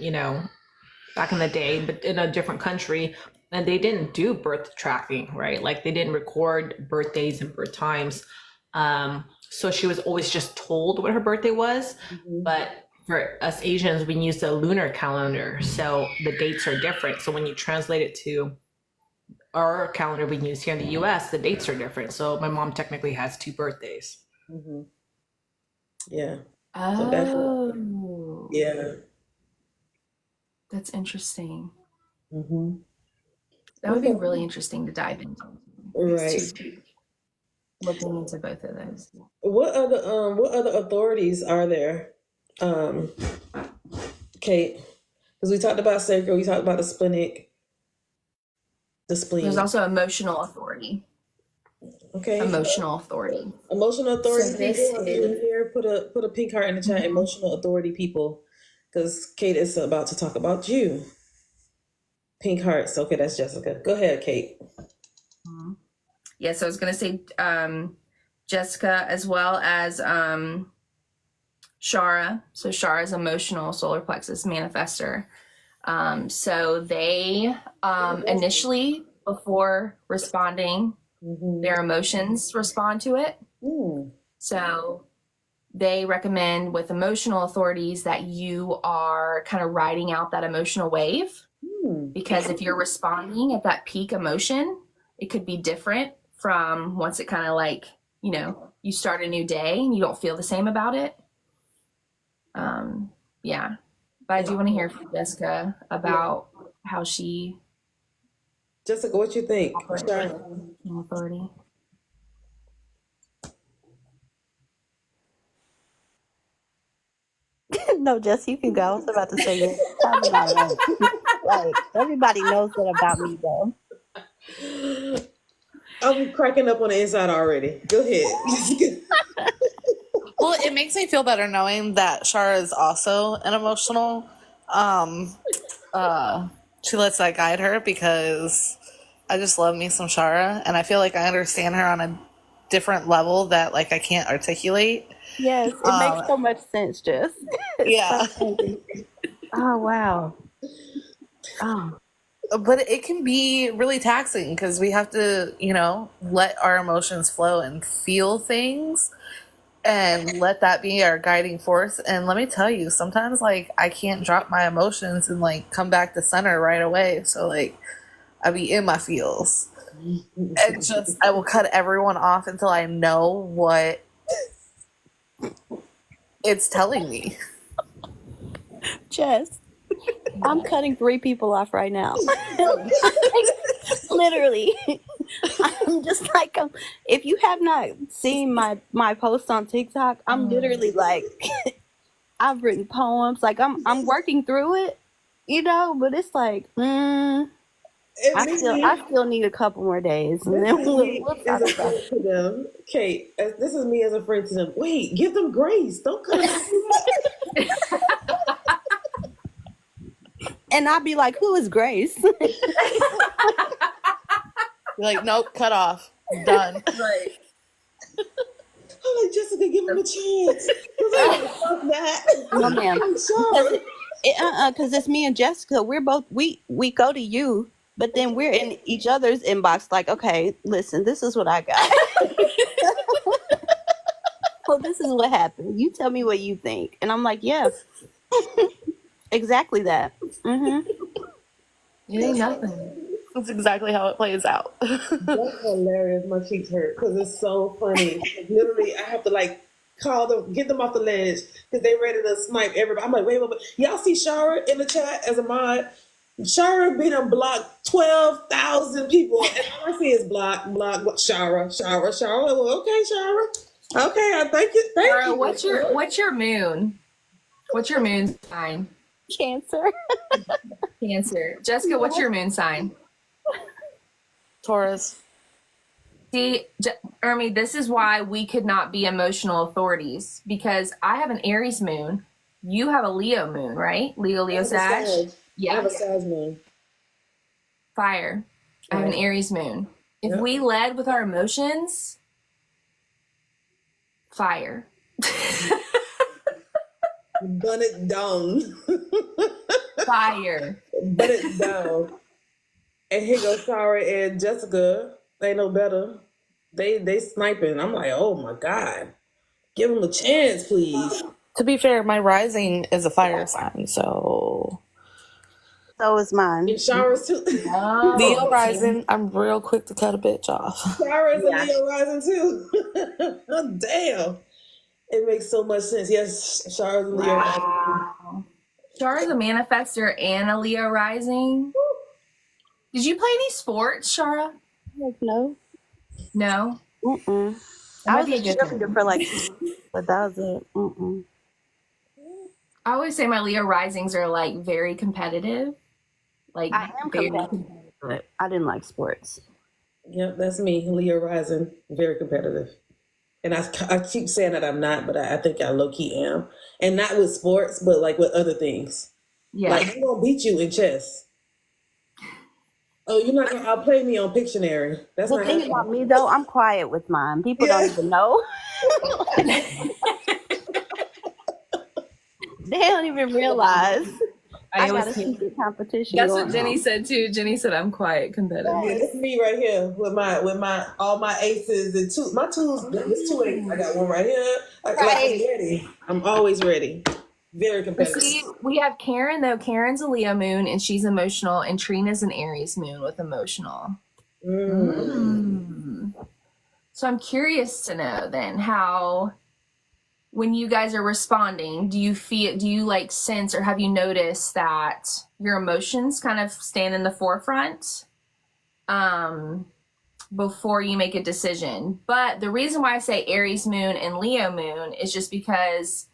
back in the day, but in a different country, and they didn't do birth tracking, right? Like they didn't record birthdays and birth times. So she was always just told what her birthday was. Mm-hmm. But for us Asians, we use the lunar calendar. So the dates are different. So when you translate it to our calendar we use here in the US, the dates are different. So my mom technically has 2 birthdays. Mm-hmm. Yeah. Oh. Yeah. That's interesting. Mm-hmm. That would be really interesting to dive into. Right. Looking into both of those. What other authorities are there, Kate? Because we talked about sacral, we talked about the splenic, the spleen. There's also emotional authority. Okay. Emotional authority. Emotional authority. So this people is here. Put a pink heart in the chat. Emotional authority people, because Kate is about to talk about you. Pink hearts. Okay, that's Jessica. Go ahead, Kate. Mm-hmm. Yeah, so I was going to say Jessica as well as Shara. So Shara is emotional solar plexus manifester. So they initially, before responding, their emotions respond to it. So they recommend with emotional authorities that you are kind of riding out that emotional wave. Because if you're responding at that peak emotion, it could be different from once it kind of like, you start a new day and you don't feel the same about it. Yeah. But I do want to hear from Jessica about how she... Jessica, what you think? Authority. No, Jess, you can go. I was about to say you're talking about like everybody knows that about me though. I'm cracking up on the inside already. Go ahead. Well, it makes me feel better knowing that Shara is also an emotional. She lets that guide her because I just love me some Shara, and I feel like I understand her on a different level that like I can't articulate. Yes, it makes so much sense, Jess. Yeah. So oh wow. Oh. But it can be really taxing because we have to, let our emotions flow and feel things and let that be our guiding force. And let me tell you, sometimes like I can't drop my emotions and like come back to center right away. So like I be in my feels. And just I will cut everyone off until I know what it's telling me. Jess, I'm cutting 3 people off right now. Literally. I'm just like, if you have not seen my posts on TikTok, I'm literally like, I've written poems. Like I'm working through it, but it's like, I still need a couple more days. And then we'll talk about it. To them. Kate, this is me as a friend to them. Wait, give them grace. Don't cut them. And I'd be like, who is Grace? You're like, nope, cut off. Done. Right. I'm like, Jessica, give him a chance. Fuck that. No, ma'am. I'm sorry. Because it's me and Jessica. We're both, we go to you, but then we're in each other's inbox like, okay, listen, this is what I got. Well, this is what happened. You tell me what you think. And I'm like, yeah, exactly that. It ain't nothing. That's exactly how it plays out. That's hilarious. My cheeks hurt because it's so funny. Literally, I have to like call them, get them off the ledge because they ready to snipe everybody. I'm like, wait. Y'all see Shara in the chat as a mod? Shara be done blocked 12,000 people. And all I see is block, Shara. Well, okay, Shara. Okay, I thank you. Thank Laura, you. what's your moon? What's your moon sign? Cancer. Cancer. Jessica, what's your moon sign? Taurus. See, Ermi, this is why we could not be emotional authorities, because I have an Aries moon. You have a Leo moon, right? Leo, I have a Sag. Sag. I Yeah, have a Sag moon. fire. I have an Aries moon. If Yep. we led with our emotions, fire. Burn it down. Fire. Burn it down. And here goes Shara and Jessica. They know better. They sniping. I'm like, oh my God. Give them a chance, please. To be fair, my rising is a fire sign, so So is mine. And Shara's too. Oh, Leo rising. I'm real quick to cut a bitch off. Shara's Yeah. a Leo rising too. Damn. It makes so much sense. Yes, Shara's a Leo rising. Wow. Shara's a manifester and a Leo rising. Did you play any sports, Shara? Like, no. No. Mm-mm. That I might was be a a good cheerleader thing. for like 2 years, but that was it. Mm-mm. I always say my Leo risings are like very competitive. Like I am very competitive, but I didn't like sports. Yep, that's me, Leo rising. Very competitive. And I keep saying that I'm not, but I think I low-key am. And not with sports, but like with other things. Yeah. Like, I'm going to beat you in chess. Oh, you're not going to outplay me on Pictionary. That's The not thing happening. about me though, I'm quiet with mine. People Yeah. don't even know. They don't even realize. I got a always hear- secret competition. That's going what Jenny on. said too. Jenny said I'm quiet, competitive. Yeah, that's me right here with my all my aces and two. My twos, there's 2 aces. I got one right here. I'm ready. I'm always ready. Very But competitive. see, we have Karen though. Karen's a Leo moon and she's emotional, and Trina's an Aries moon with emotional. So I'm curious to know then how, when you guys are responding, do you like sense, or have you noticed that your emotions kind of stand in the forefront before you make a decision? But the reason why I say Aries moon and Leo moon is just because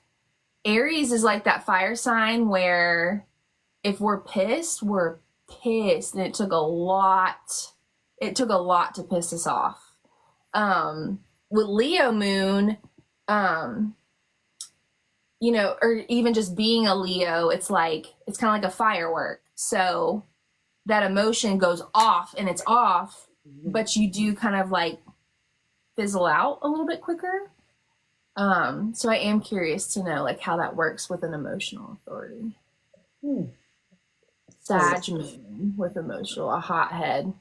Aries is like that fire sign where if we're pissed, and it took a lot to piss us off. With Leo moon, you know, or even just being a Leo, it's kind of like a firework. So that emotion goes off and it's off, but you do kind of like fizzle out a little bit quicker. So I am curious to know like how that works with an emotional authority. Sag moon with emotional, a hothead.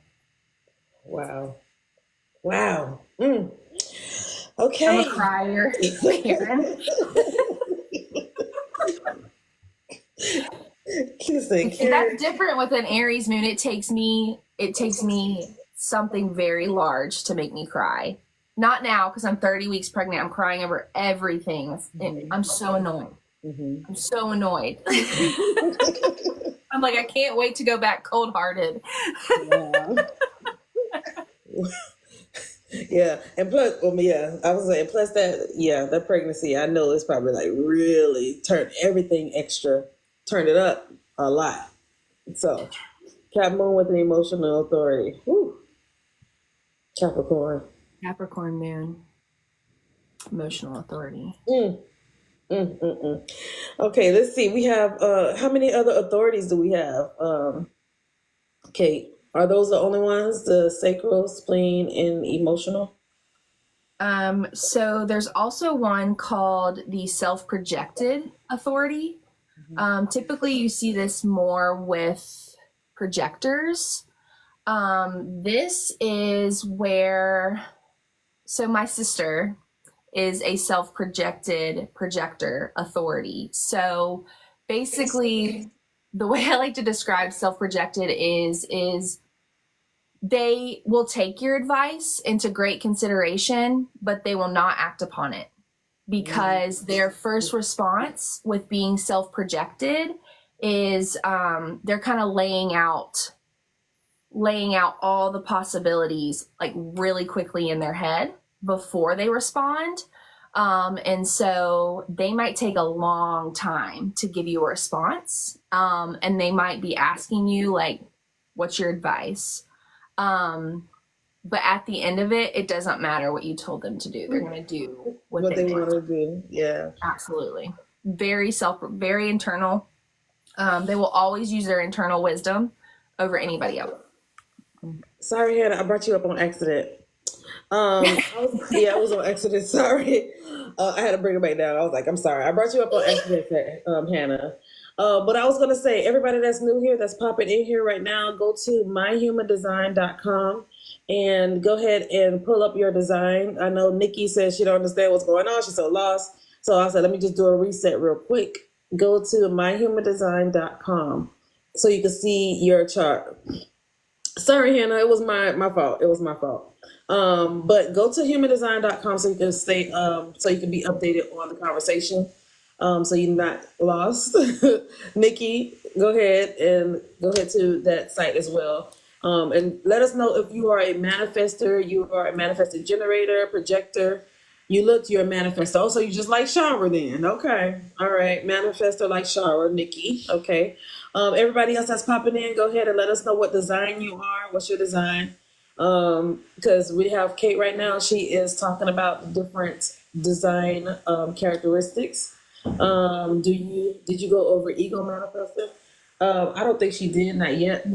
Wow. Okay. I'm a crier. Karen. Listen, And that's different with an Aries moon. It takes me something very large to make me cry. Not now, because I'm 30 weeks pregnant. I'm crying over everything. I'm so annoyed. I'm so annoyed. I'm like, I can't wait to go back cold-hearted. Yeah, and plus, I was saying, plus that pregnancy, I know it's probably like really turned everything extra, turned it up a lot. So, Cap Moon with an emotional authority. Woo. Capricorn. Capricorn moon. Emotional authority. Okay, let's see. We have, how many other authorities do we have? Kate, are those the only ones? The sacral, spleen, and emotional? So there's also one called the self-projected authority. Typically you see this more with projectors. This is where, so my sister is a self-projected projector authority. So basically the way I like to describe self-projected is they will take your advice into great consideration, but they will not act upon it, because their first response with being self-projected is they're kind of laying out all the possibilities like really quickly in their head before they respond. And so they might take a long time to give you a response. And they might be asking you like, what's your advice? But at the end of it, it doesn't matter what you told them to do. They're going to do what they want to do. Yeah. Absolutely. Very internal. They will always use their internal wisdom over anybody else. Sorry, Hannah, I brought you up on accident. I was on accident. Sorry. I had to bring it back down. I was like, I'm sorry. I brought you up on accident, Hannah. But I was going to say, everybody that's new here, that's popping in here right now, go to myhumandesign.com and go ahead and pull up your design. I know Nikki says she don't understand what's going on. She's so lost. So I said, let me just do a reset real quick. Go to myhumandesign.com so you can see your chart. Sorry, Hannah, it was my fault. It was my fault. But go to humandesign.com so you can stay, so you can be updated on the conversation. So you're not lost. Nikki, go ahead to that site as well. And let us know if you are a manifester, you are a manifesting generator, projector. You're a manifestor. Also, you just like shower then. Okay. All right. Manifestor like shower, Nikki. Okay. Everybody else that's popping in, go ahead and let us know what design you are. What's your design? Because we have Kate right now. She is talking about different design characteristics. Did you go over ego manifestor? I don't think she did, not yet.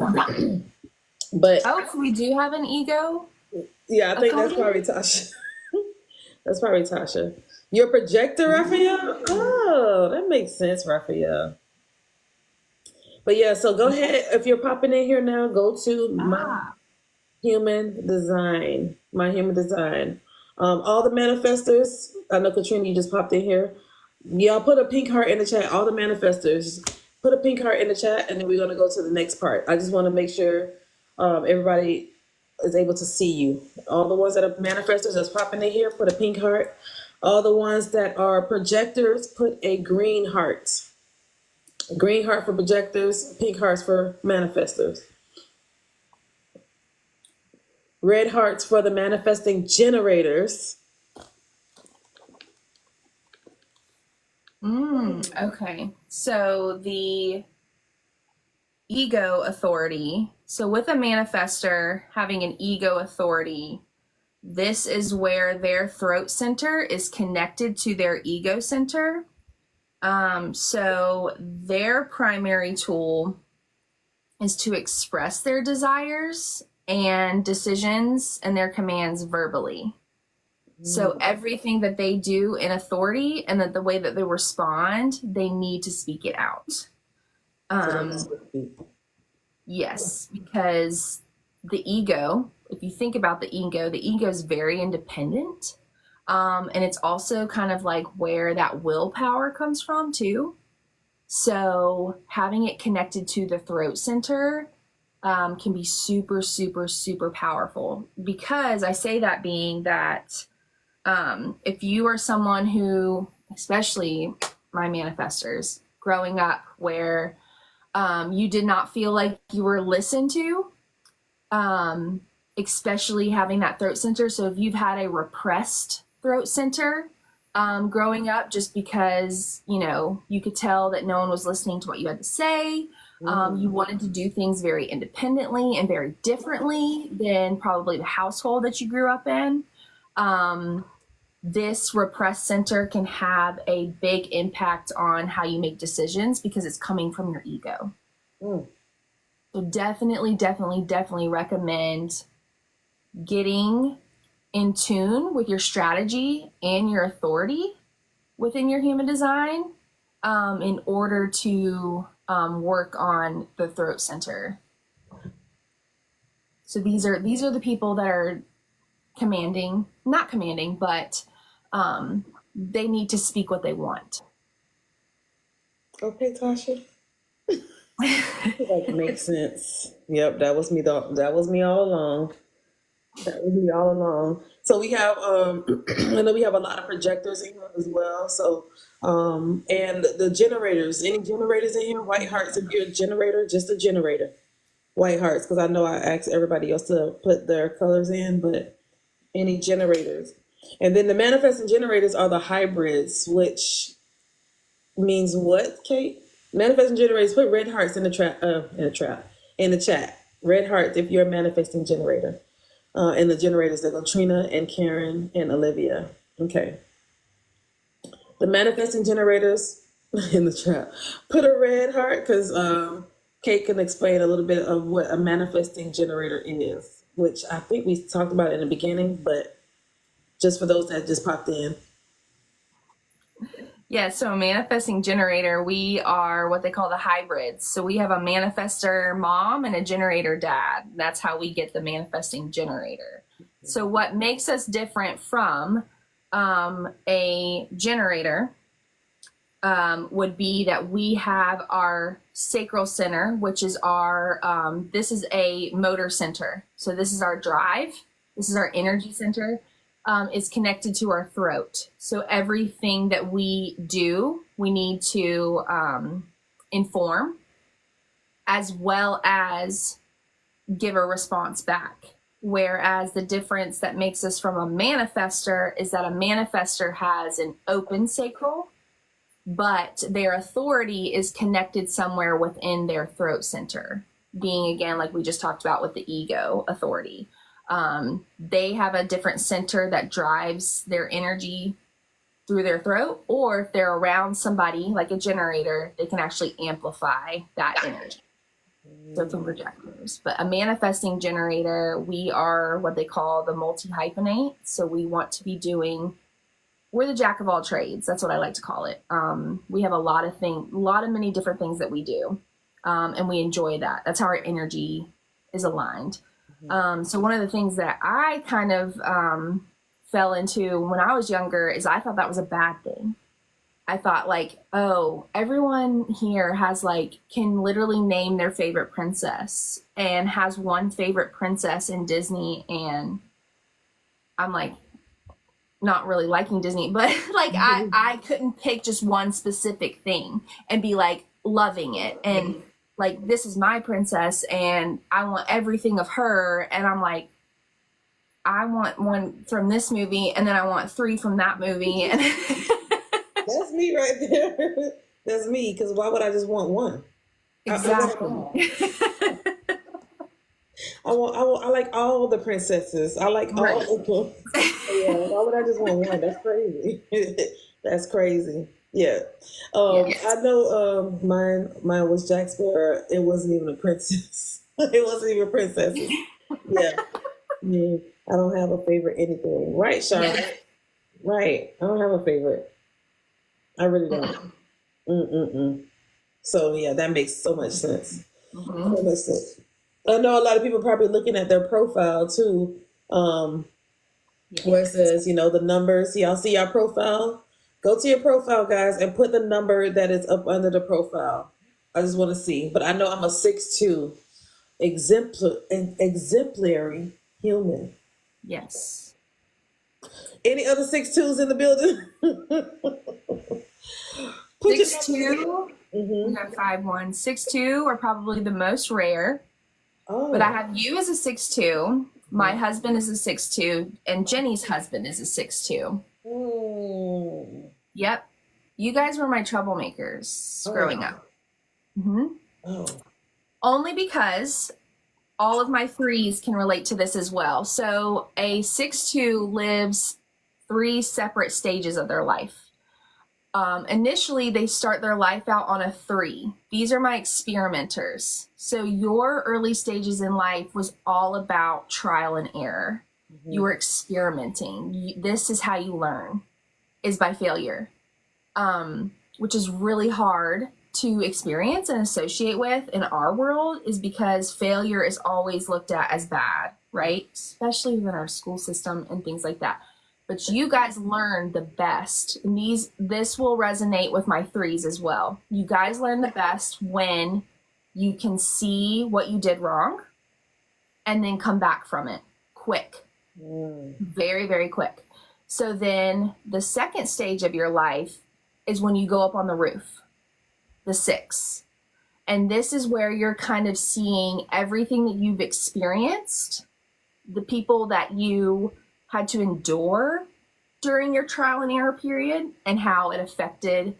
But so we do have an ego. Yeah, I think that's probably Tasha. That's probably Tasha. Your projector, Raphael? Oh, that makes sense, Raphael. But yeah, so go ahead. If you're popping in here now, go to My Human Design. My Human Design. All the manifestors, I know Katrina, you just popped in here. Y'all put a pink heart in the chat. All the manifestors, put a pink heart in the chat, and then we're going to go to the next part. I just want to make sure everybody is able to see you. All the ones that are manifestors that's popping in here, put a pink heart. All the ones that are projectors, put a green heart. Green heart for projectors, pink hearts for manifestors. Red hearts for the manifesting generators. Okay. So the ego authority. So with a manifestor having an ego authority, this is where their throat center is connected to their ego center. So their primary tool is to express their desires and decisions and their commands verbally. So everything that they do in authority and that the way that they respond, they need to speak it out. Yes, because the ego, if you think about the ego is very independent. And it's also kind of like where that willpower comes from too. So having it connected to the throat center can be super, super, super powerful. Because I say that being that if you are someone who, especially my manifestors, growing up where you did not feel like you were listened to, especially having that throat center. So if you've had a repressed throat center growing up, just because, you could tell that no one was listening to what you had to say. You wanted to do things very independently and very differently than probably the household that you grew up in. This repressed center can have a big impact on how you make decisions because it's coming from your ego. So definitely recommend getting in tune with your strategy and your authority within your human design in order to work on the throat center. So these are the people that are not commanding, but they need to speak what they want. Okay, Tasha. That makes sense. Yep, that was me. That was me all along. That would be all along. So we have I know we have a lot of projectors in here as well. So and the generators, any generators in here? White hearts if you're a generator, just a generator. White hearts, because I know I asked everybody else to put their colors in, but any generators. And then the manifesting generators are the hybrids, which means what, Kate? Manifesting generators, put red hearts in the in the chat. Red hearts if you're a manifesting generator. And the generators, they're Trina and Karen and Olivia. Okay. The manifesting generators in the chat. Put a red heart because Kate can explain a little bit of what a manifesting generator is, which I think we talked about in the beginning, but just for those that just popped in. Yeah, so a manifesting generator, we are what they call the hybrids. So we have a manifester mom and a generator dad. That's how we get the manifesting generator. So what makes us different from a generator would be that we have our sacral center, which is our, this is a motor center. So this is our drive. This is our energy center. Is connected to our throat. So everything that we do, we need to inform as well as give a response back. Whereas the difference that makes us from a manifester is that a manifester has an open sacral, but their authority is connected somewhere within their throat center, being again, like we just talked about with the ego authority. They have a different center that drives their energy through their throat, or if they're around somebody like a generator, they can actually amplify that energy. So from projectors. But a manifesting generator, we are what they call the multi-hyphenate. So we want to be doing, we're the jack of all trades. That's what I like to call it. We have many different things that we do. And we enjoy that. That's how our energy is aligned. So one of the things that I kind of fell into when I was younger is I thought that was a bad thing. I thought like, oh, everyone here has can literally name their favorite princess and has one favorite princess in Disney. And I'm like, not really liking Disney, but I couldn't pick just one specific thing and be loving it. And this is my princess and I want everything of her. And I'm like, I want one from this movie and then I want 3 from that movie. And That's me right there. That's me, because why would I just want one? exactly. I like all the princesses. I like all of them. Yeah, why would I just want one? That's crazy. That's crazy. Yeah. Yes. I know mine was Jack Sparrow. It wasn't even a princess. It wasn't even princesses. Yeah. I don't have a favorite anything. Right, Charlotte? Yeah. Right. I don't have a favorite. I really don't. So yeah, that makes so much sense. Mhm. So much sense. I know a lot of people probably looking at their profile too, where it says, the numbers. Y'all see your profile? Go to your profile, guys, and put the number that is up under the profile. I just want to see. But I know I'm a 6'2", exemplary human. Yes. Any other 6'2" in the building? Put your 6'2", we have 5'1". 6'2" are probably the most rare. Oh. But I have you as a 6'2", my husband is a 6'2", and Jenny's husband is a 6'2". Yep. You guys were my troublemakers growing up. Oh. Only because all of my 3s can relate to this as well. So a 6'2" lives 3 separate stages of their life. Initially, they start their life out on a 3. These are my experimenters. So your early stages in life was all about trial and error. You were experimenting. This is how you learn, is by failure, which is really hard to experience and associate with in our world, is because failure is always looked at as bad, right? Especially within our school system and things like that. But you guys learn the best. And this will resonate with my 3s as well. You guys learn the best when you can see what you did wrong and then come back from it quick, very, very quick. So then the second stage of your life is when you go up on the roof, the 6. And this is where you're kind of seeing everything that you've experienced, the people that you had to endure during your trial and error period, and how it affected,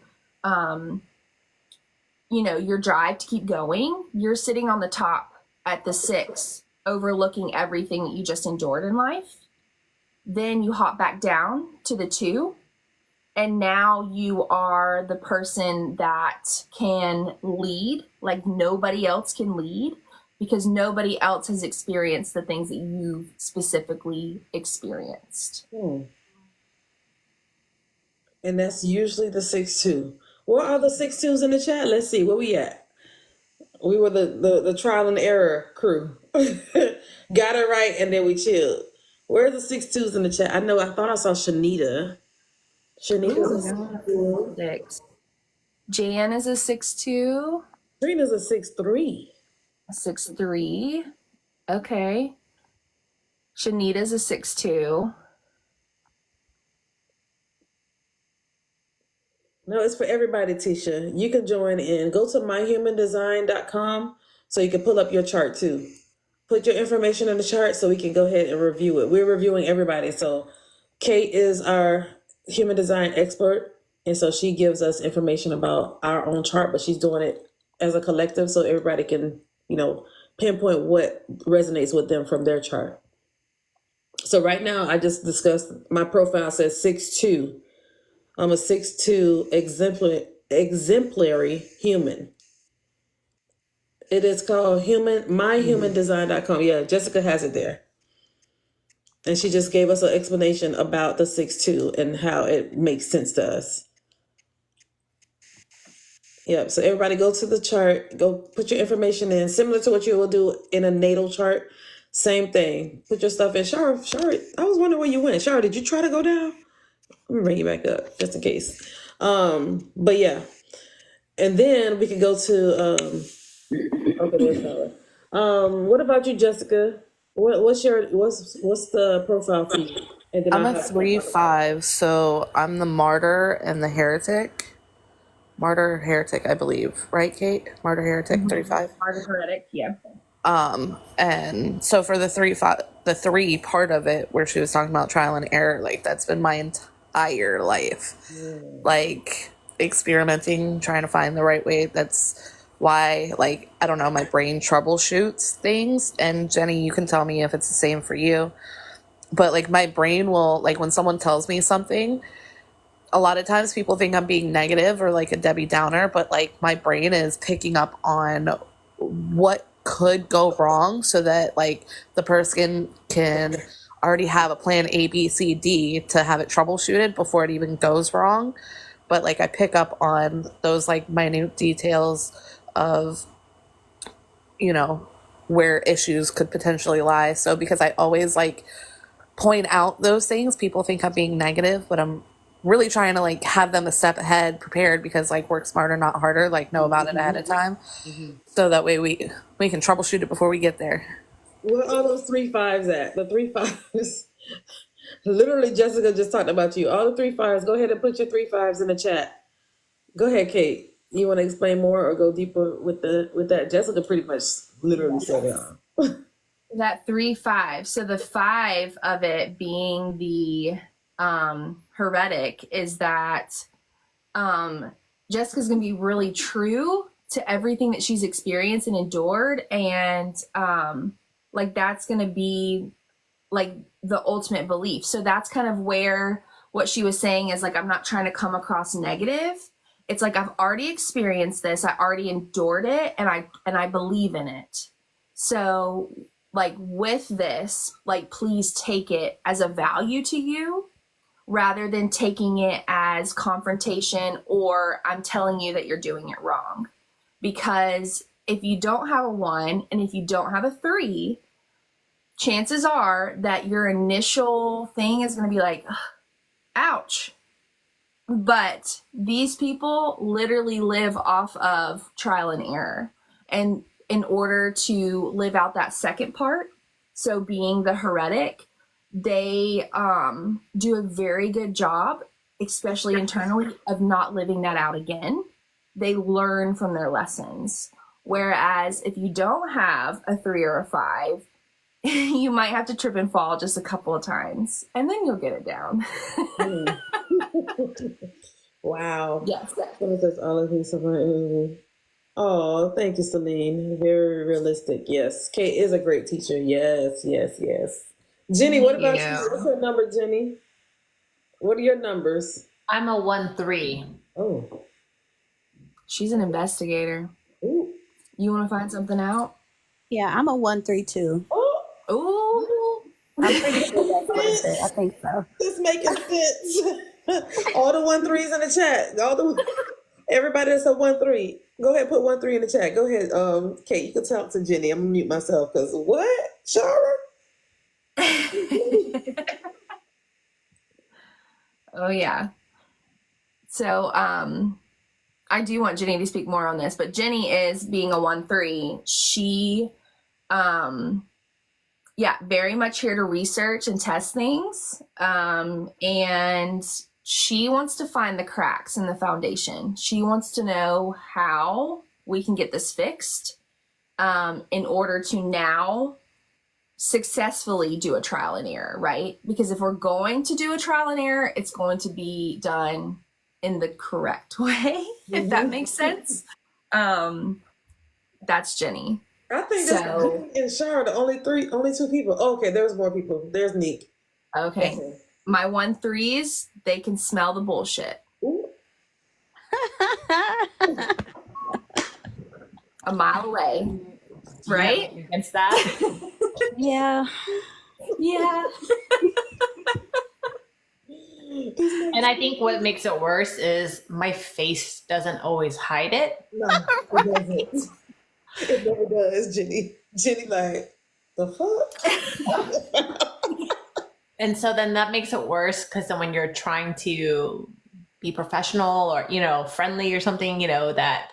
your drive to keep going. You're sitting on the top at the 6, overlooking everything that you just endured in life. Then you hop back down to the 2, and now you are the person that can lead like nobody else can lead, because nobody else has experienced the things that you've specifically experienced. And that's usually the 6-2. What are the 6-2s in the chat? Let's see, where we at? We were the trial and error crew. Got it right, and then we chilled. Where are the 6-2s in the chat? I thought I saw Shanita. Shanita's a 6-2. 6. Jan is a 6-2. Trina's a 6-3. 6-3. Okay. Shanita's a 6-2. No, it's for everybody, Tisha. You can join in. Go to myhumandesign.com so you can pull up your chart too. Put your information in the chart so we can go ahead and review it. We're reviewing everybody. So Kate is our human design expert, and so she gives us information about our own chart, but she's doing it as a collective so everybody can, pinpoint what resonates with them from their chart. So right now, I just discussed, my profile says 6-2. I'm a 6-2 exemplary human. It is called myhumandesign.com. Yeah, Jessica has it there. And she just gave us an explanation about the 6-2 and how it makes sense to us. Yep, so everybody go to the chart, go put your information in, similar to what you will do in a natal chart. Same thing. Put your stuff in. Shara, I was wondering where you went. Shara, did you try to go down? Let me bring you back up just in case. But yeah. And then we can go to okay, there's Shara. What about you, Jessica? What's the profile for you? And then I'm I'll a have- 3-5, so I'm the martyr and the heretic. Martyr, heretic, I believe. Right, Kate? Martyr, heretic, 3-5. Martyr, heretic, yeah. And so for the 3 part of it, where she was talking about trial and error, like that's been my entire life. Like experimenting, trying to find the right way. That's why, like, I don't know, my brain troubleshoots things. And Jenny, you can tell me if it's the same for you. But like my brain will, like when someone tells me something, a lot of times people think I'm being negative or like a Debbie Downer, but like my brain is picking up on what could go wrong so that like the person can already have a plan A, B, C, D to have it troubleshooted before it even goes wrong. But like I pick up on those like minute details of, where issues could potentially lie. So because I always like point out those things, people think I'm being negative, but I'm really trying to like have them a step ahead prepared, because like work smarter, not harder, like know about it ahead of time. So that way we can troubleshoot it before we get there. Where are those 3-5s at? The 3-5s. Literally, Jessica just talked about you. All the 3-5s. Go ahead and put your 3-5s in the chat. Go ahead, Kate. You want to explain more or go deeper with that? Jessica pretty much literally said it all. That 3-5. So the 5 of it being the heretic is that Jessica's gonna be really true to everything that she's experienced and endured, and like that's gonna be like the ultimate belief. So that's kind of where what she was saying is like, I'm not trying to come across negative. It's like I've already experienced this, I already endured it, and I believe in it. So like with this, like please take it as a value to you rather than taking it as confrontation or I'm telling you that you're doing it wrong. Because if you don't have a 1 and if you don't have a 3, chances are that your initial thing is going to be like, ouch. But these people literally live off of trial and error. And in order to live out that second part, So being the heretic, they do a very good job, especially internally, of not living that out again. They learn from their lessons. Whereas if you don't have a 3 or a 5, you might have to trip and fall just a couple of times, and then you'll get it down. Wow. Yes. That's all of these. Oh, thank you, Celine. Very realistic. Yes. Kate is a great teacher. Yes, yes, yes. Jenny, what about you? What's your number, Jenny? What are your numbers? I'm a 1-3. Oh. She's an investigator. Ooh. You want to find something out? Yeah, I'm a 1-3-2. Oh, Ooh. I'm pretty sure that's what it said. I think so. it's making sense. All the 1-3s in the chat. Everybody that's a 1-3. Go ahead, put 1-3 in the chat. Go ahead, Kate. You can talk to Jenny. I'm gonna mute myself because what, Shara? Oh yeah. So I do want Jenny to speak more on this, but Jenny is being a 1-3. She very much here to research and test things. And she wants to find the cracks in the foundation. She wants to know how we can get this fixed in order to now successfully do a trial and error, right? Because if we're going to do a trial and error, it's going to be done in the correct way, if that makes sense. That's Jenny. I think that's Jenny and Shara, the only 2 people. Oh, okay, there's more people. There's Neek. Okay. My 1-3s, they can smell the bullshit. Ooh. A mile away. Right? Yeah, against that. Yeah. Yeah. And I think what makes it worse is my face doesn't always hide it. No, it doesn't. It never does, Jenny. Jenny, like, the fuck? And so then that makes it worse because then when you're trying to be professional or, friendly or something, that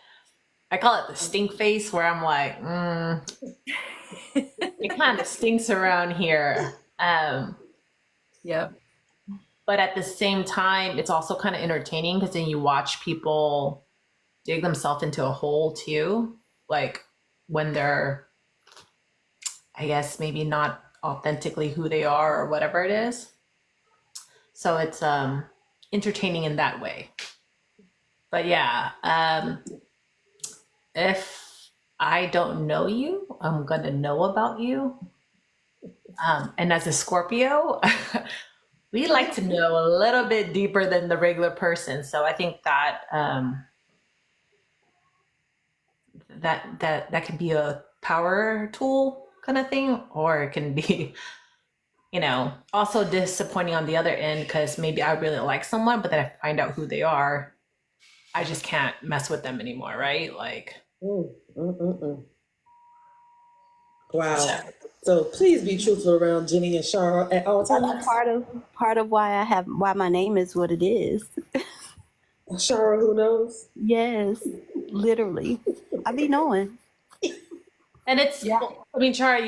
I call it the stink face where I'm like, it kind of stinks around here. Yep. But at the same time, it's also kind of entertaining because then you watch people dig themselves into a hole too. Like when they're, I guess, maybe not authentically who they are or whatever it is. So it's entertaining in that way. But yeah, if I don't know you, I'm going to know about you. And as a Scorpio, we like to know a little bit deeper than the regular person. So I think that that can be a power tool kind of thing, or it can be, also disappointing on the other end because maybe I really like someone, but then I find out who they are, I just can't mess with them anymore, right? Like, Wow. So please be truthful around Jenny and Shara at all times. Part of why my name is what it is. Shara, who knows? Yes, literally. I be knowing. and it's, I mean, Shara,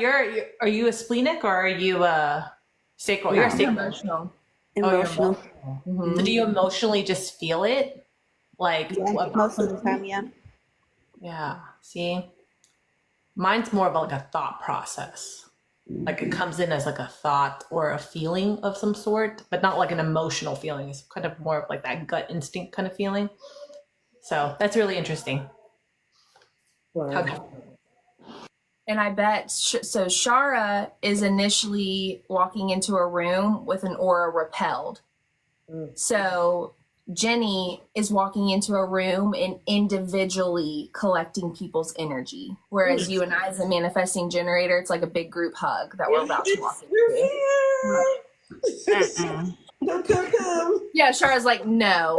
are you a splenic or are you a sacral? You're a sacral. Emotional. Emotional. Mhm. So do you emotionally just feel it? Like, Yeah, most of the time, yeah. Yeah. See, mine's more of like a thought process. Like it comes in as like a thought or a feeling of some sort, but not like an emotional feeling. It's kind of more of like that gut instinct kind of feeling. So that's really interesting. Wow. Okay. And I bet, so Shara is initially walking into a room with an aura repelled. So Jenny is walking into a room and individually collecting people's energy. Whereas you and I, as a manifesting generator, it's like a big group hug that we're about to walk into. Come. Yeah, Shara's like, no.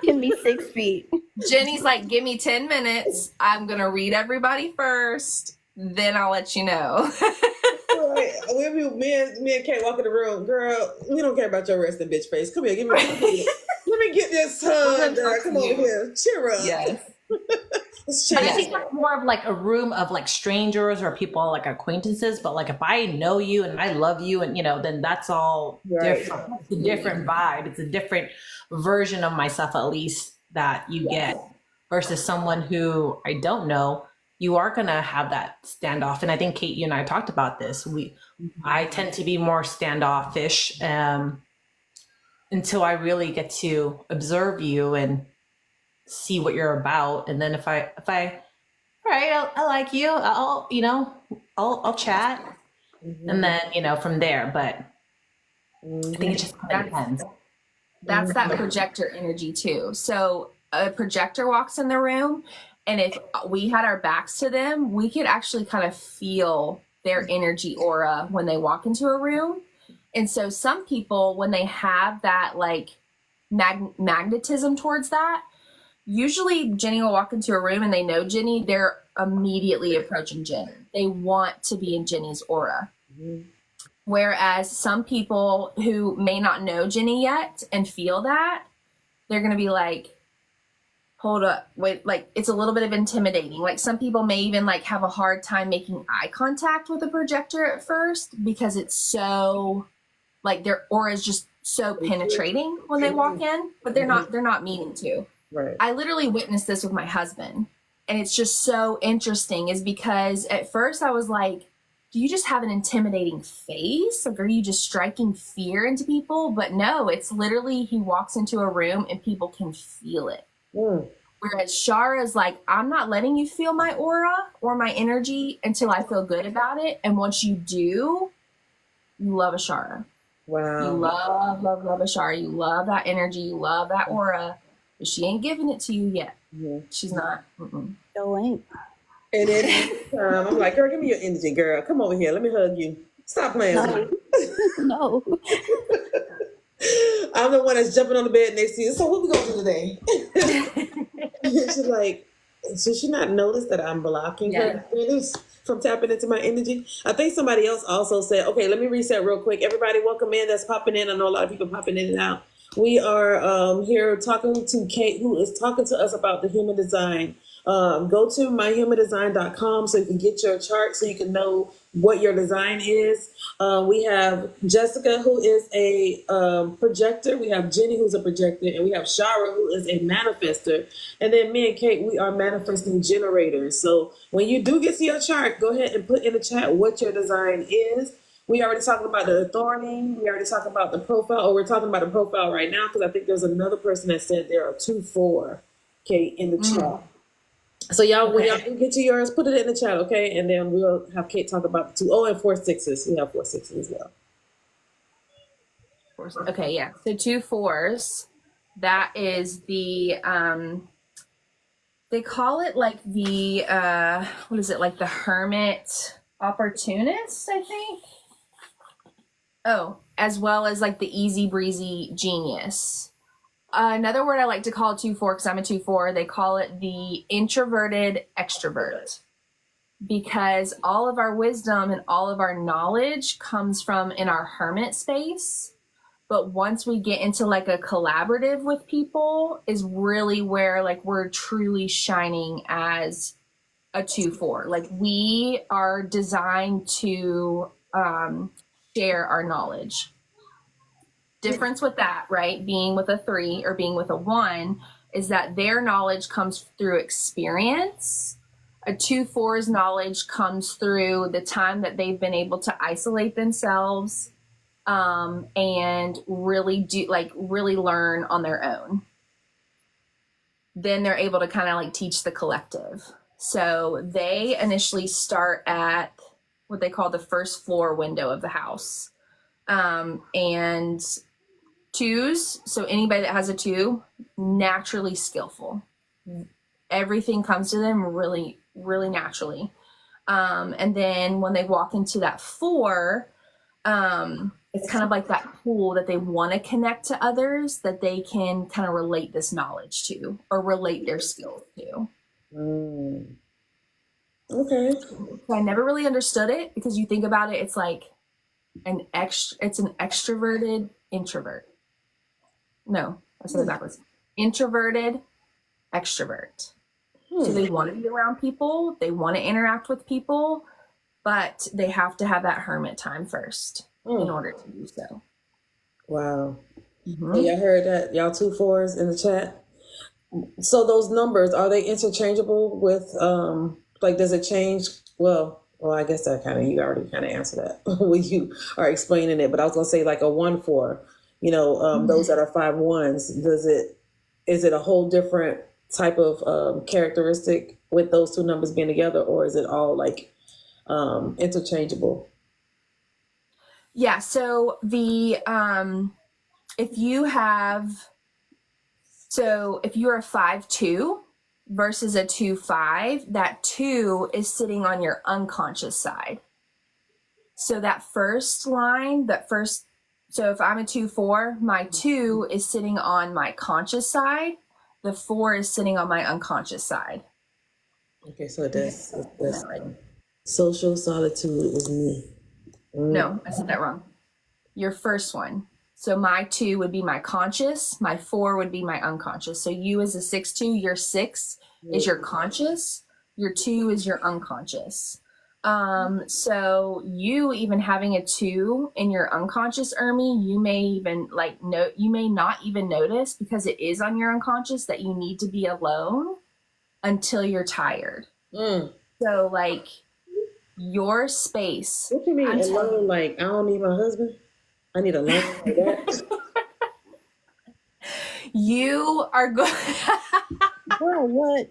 Give me 6 feet. Jenny's like, give me 10 minutes. I'm going to read everybody first. Then I'll let you know. Right. Me and Kate walk in the room. Girl, we don't care about your resting bitch face. Come here, let me get this hug, girl. Come over here. Cheer up. Yes. Let's But I change think it. that's more of like a room of like strangers or people like acquaintances. But like if I know you and I love you and then that's all Right. different. It's a different vibe. It's a different version of myself at least that you get versus someone who I don't know. You are gonna have that standoff. And I think Kate, you and I talked about this. I tend to be more standoffish until I really get to observe you and see what you're about. And then if I all right, I like you. I'll chat, and then from there. But I think it just kind of depends. That's that projector energy too. So a projector walks in the room, and if we had our backs to them, we could actually kind of feel their energy aura when they walk into a room. And so some people, when they have that like magnetism towards that, usually Jenny will walk into a room and they know Jenny, they're immediately approaching Jenny. They want to be in Jenny's aura. Whereas some people who may not know Jenny yet and feel that, they're going to be like, hold up, wait, like it's a little bit of intimidating. Like some people may even like have a hard time making eye contact with a projector at first because it's so like their aura is just so penetrating when they walk in, but they're not meaning to. Right. I literally witnessed this with my husband, and it's just so interesting is because at first I was like, do you just have an intimidating face? Like, are you just striking fear into people? But no, it's literally he walks into a room and people can feel it. Whereas Shara's like, I'm not letting you feel my aura or my energy until I feel good about it. And once you do, you love Ashara. Wow. You love Ashara. You love that energy. You love that aura. But she ain't giving it to you yet. She's not. No ain't. And then I'm like, girl, give me your energy, girl. Come over here. Let me hug you. Stop playing with me. No. I'm the one that's jumping on the bed next to you. So what we gonna do today? She's like, should she not notice that I'm blocking her from tapping into my energy? I think somebody else also said, okay, let me reset real quick. Everybody welcome in that's popping in. I know a lot of people popping in and out. We are here talking to Kate, who is talking to us about the human design. Go to myhumandesign.com so you can get your chart so you can know what your design is. We have Jessica, who is a projector. We have Jenny, who's a projector. And we have Shara, who is a manifester. And then me and Kate, we are manifesting generators. So when you do get to your chart, go ahead and put in the chat what your design is. We already talking about the authority. We already talked about the profile. Or we're talking about the profile right now because I think there's another person that said there are 2-4, Kate, in the chat. So y'all, when y'all get to yours, put it in the chat, okay? And then we'll have Kate talk about the 2. Oh, and 4 6s. We have 4 6s as well. Okay, yeah. So 2 4s. That is the they call it like the what is it, like the hermit opportunist, I think. Oh, as well as like the easy breezy genius. Another word I like to call 2-4, because I'm a 2-4, they call it the introverted extrovert. Because all of our wisdom and all of our knowledge comes from in our hermit space. But once we get into like a collaborative with people is really where like we're truly shining as a 2-4. Like we are designed to share our knowledge. Difference with that, right? Being with a 3 or being with a 1 is that their knowledge comes through experience. A 2-4's knowledge comes through the time that they've been able to isolate themselves and really learn on their own. Then they're able to kind of like teach the collective. So they initially start at what they call the first floor window of the house. And 2s, so anybody that has a 2, naturally skillful. Everything comes to them really, really naturally. And then when they walk into that 4, it's kind of like that pool that they want to connect to others that they can kind of relate this knowledge to or relate their skills to. Okay. So I never really understood it because you think about it, it's like it's an extroverted introvert. No, I said it backwards. Introverted extrovert. So they want to be around people, they want to interact with people, but they have to have that hermit time first in order to do so. Wow. Mm-hmm. Y'all heard that? Y'all 2 4s in the chat. So those numbers, are they interchangeable with like, does it change? Well, I guess that you already kind of answered that when you are explaining it, but I was gonna say like a 1 4, those that are 5 1s, is it a whole different type of characteristic with those 2 numbers being together, or is it all like interchangeable? Yeah, so the if you're a 5-2 versus a 2-5, that 2 is sitting on your unconscious side. So that first line, so if I'm a 2-4, my 2 is sitting on my conscious side. The 4 is sitting on my unconscious side. Okay, so that's social solitude is me. No, I said that wrong. Your first one. So my 2 would be my conscious, my 4 would be my unconscious. So you as a 6-2, your 6 is your conscious, your 2 is your unconscious. So you even having a 2 in your unconscious, Ermi, you may not even notice, because it is on your unconscious, that you need to be alone until you're tired. So like your space. What you mean alone? Like, I don't need my husband? I need alone like that? You are going. Girl, what?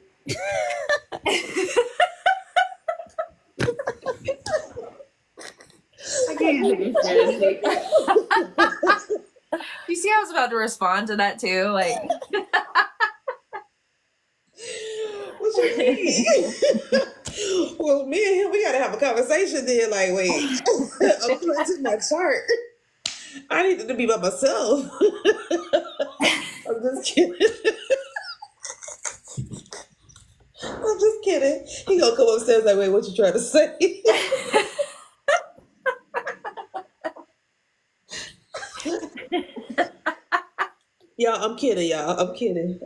I can't take it seriously. You see, I was about to respond to that too. Like, What you mean? Well, me and him, we gotta have a conversation then. Like, wait, I'm going to my chart. I need to be by myself. I'm just kidding. I'm just kidding. He gonna come upstairs like, wait, what you trying to say? Y'all, I'm kidding, y'all. I'm kidding.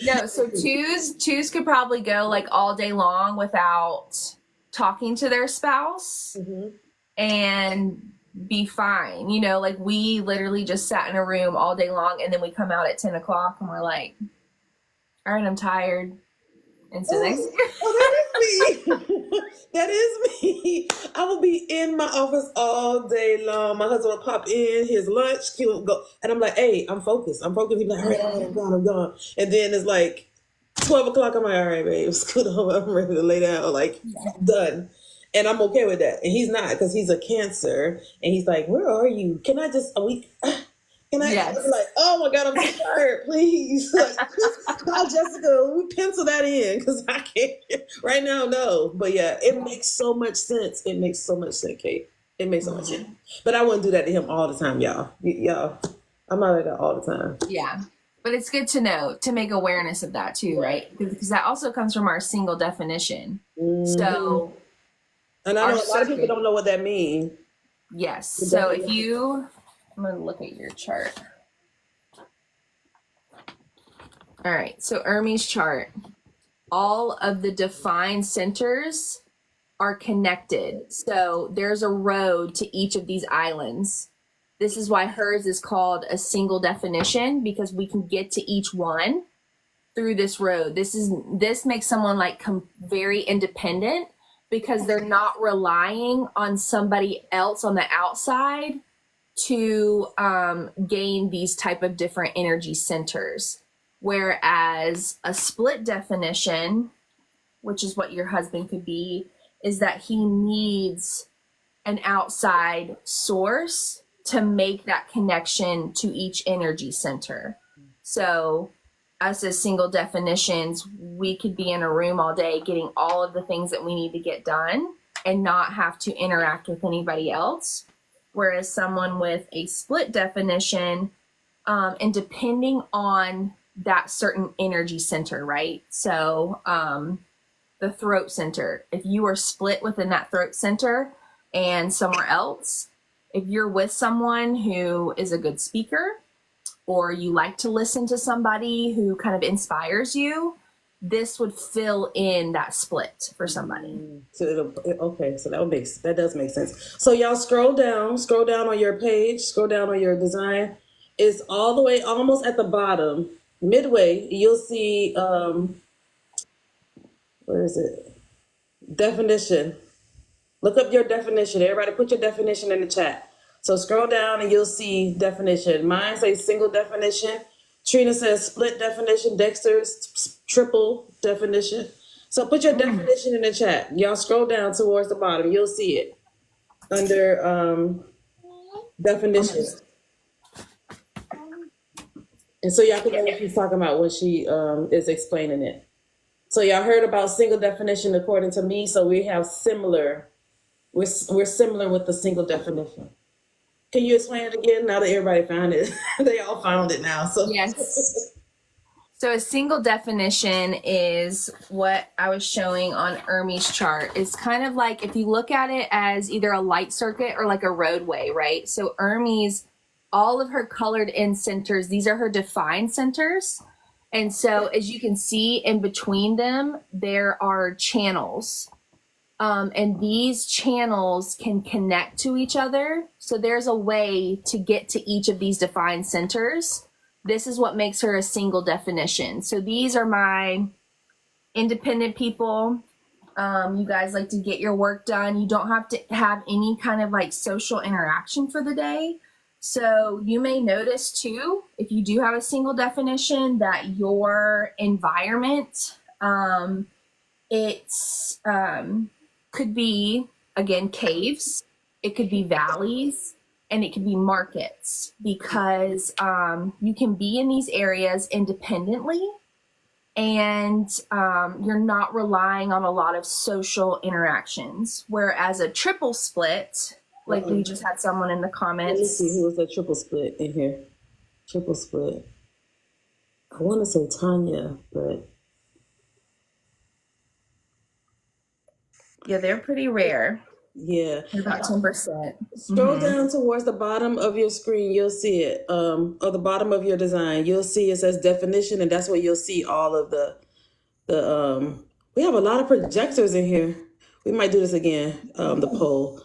no, so twos could probably go like all day long without talking to their spouse and be fine. Like we literally just sat in a room all day long, and then we come out at 10 o'clock and we're like, all right, I'm tired. And so that is me. That is me. I will be in my office all day long. My husband will pop in his lunch. He'll go, and I'm like, "Hey, I'm focused. I'm focused." He's like, "All right, I'm gone." And then it's like 12 o'clock. I'm like, "All right, babe, scoot over. I'm ready to lay down." Like, done. And I'm okay with that. And he's not, because he's a Cancer. And he's like, "Where are you? Can I just a week?" And I'm like, oh my God, I'm so tired. Please, like, call Jessica. We pencil that in, because I can't right now. No, but yeah, it makes so much sense. It makes so much sense, Kate. It makes so much sense. But I wouldn't do that to him all the time, y'all. Y'all, I'm not like that all the time. Yeah, but it's good to know, to make awareness of that too, right? Because that also comes from our single definition. So, and I know a lot of people don't know what that means. Yes. So if you. I'm going to look at your chart. All right. So Ermi's chart, all of the defined centers are connected. So there's a road to each of these islands. This is why hers is called a single definition, because we can get to each one through this road. This makes someone like very independent, because they're not relying on somebody else on the outside to gain these type of different energy centers. Whereas a split definition, which is what your husband could be, is that he needs an outside source to make that connection to each energy center. So us as single definitions, we could be in a room all day getting all of the things that we need to get done and not have to interact with anybody else. Whereas someone with a split definition, and depending on that certain energy center, right? So the throat center, if you are split within that throat center and somewhere else, if you're with someone who is a good speaker, or you like to listen to somebody who kind of inspires you, this would fill in that split for somebody. So okay, so that does make sense. So y'all scroll down on your page, scroll down on your design. It's all the way almost at the bottom, midway. You'll see where is it? Definition. Look up your definition. Everybody put your definition in the chat. So scroll down and you'll see definition. Mine says single definition. Trina says split definition. Dexter's triple definition. So put your definition in the chat. Y'all scroll down towards the bottom. You'll see it under definition. And so y'all can know what she's talking about when she is explaining it. So y'all heard about single definition according to me. So we have similar. We're similar with the single definition. Can you explain it again now that everybody found it? They all found it now. So Yes. So a single definition is what I was showing on Ermi's chart. It's kind of like if you look at it as either a light circuit or like a roadway, right? So Ermi's, all of her colored in centers, these are her defined centers. And so as you can see in between them, there are channels. And these channels can connect to each other. So there's a way to get to each of these defined centers. This is what makes her a single definition. So these are my independent people. You guys like to get your work done. You don't have to have any kind of like social interaction for the day. So you may notice too, if you do have a single definition, that your environment, could be, again, caves, it could be valleys, and it could be markets, because you can be in these areas independently, and you're not relying on a lot of social interactions. Whereas a triple split, like we just had someone in the let me comments. see who was a triple split in here. Triple split. I want to say Tanya, but Yeah, they're pretty rare. yeah. They're about 10%. Scroll down towards the bottom of your screen. You'll see it. Or the bottom of your design. You'll see it says definition, and that's where you'll see all of the. We have a lot of projectors in here. We might do this again. The poll.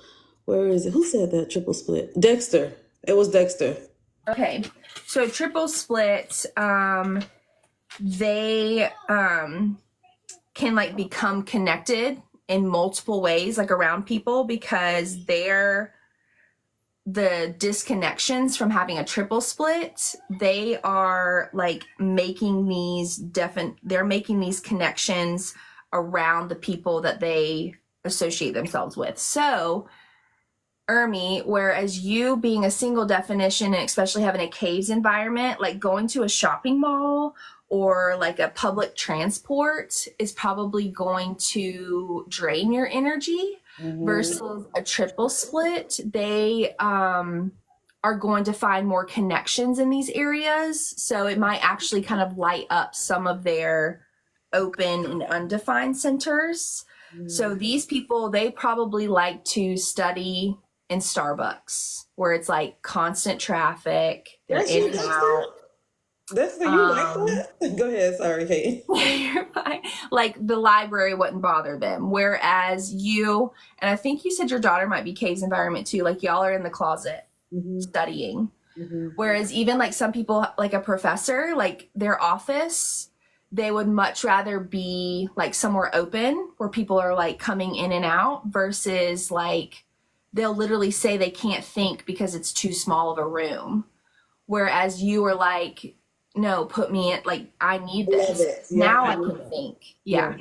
Where is it? Who said that triple split? Dexter. It was Dexter. Okay, so triple split, they can like become connected in multiple ways, like around people, because the disconnections from having a triple split, they are like making these they're making these connections around the people that they associate themselves with. So Ermi, whereas you being a single definition, and especially having a caves environment, like going to a shopping mall or like a public transport is probably going to drain your energy, versus a triple split. They are going to find more connections in these areas. So it might actually kind of light up some of their open and undefined centers. So these people, they probably like to study in Starbucks, where it's like constant traffic. They're That's in you, and Dexter? out. Dexter, you like that? Go ahead. Sorry, Kate. You're fine. Like the library wouldn't bother them. Whereas you, and I think you said your daughter might be caves environment too, like y'all are in the closet studying. Whereas even like some people, like a professor, like their office, they would much rather be like somewhere open where people are like coming in and out, versus like they'll literally say they can't think because it's too small of a room. Whereas you are like, no, put me in, like, I need this. Yeah, now I can think. Yeah.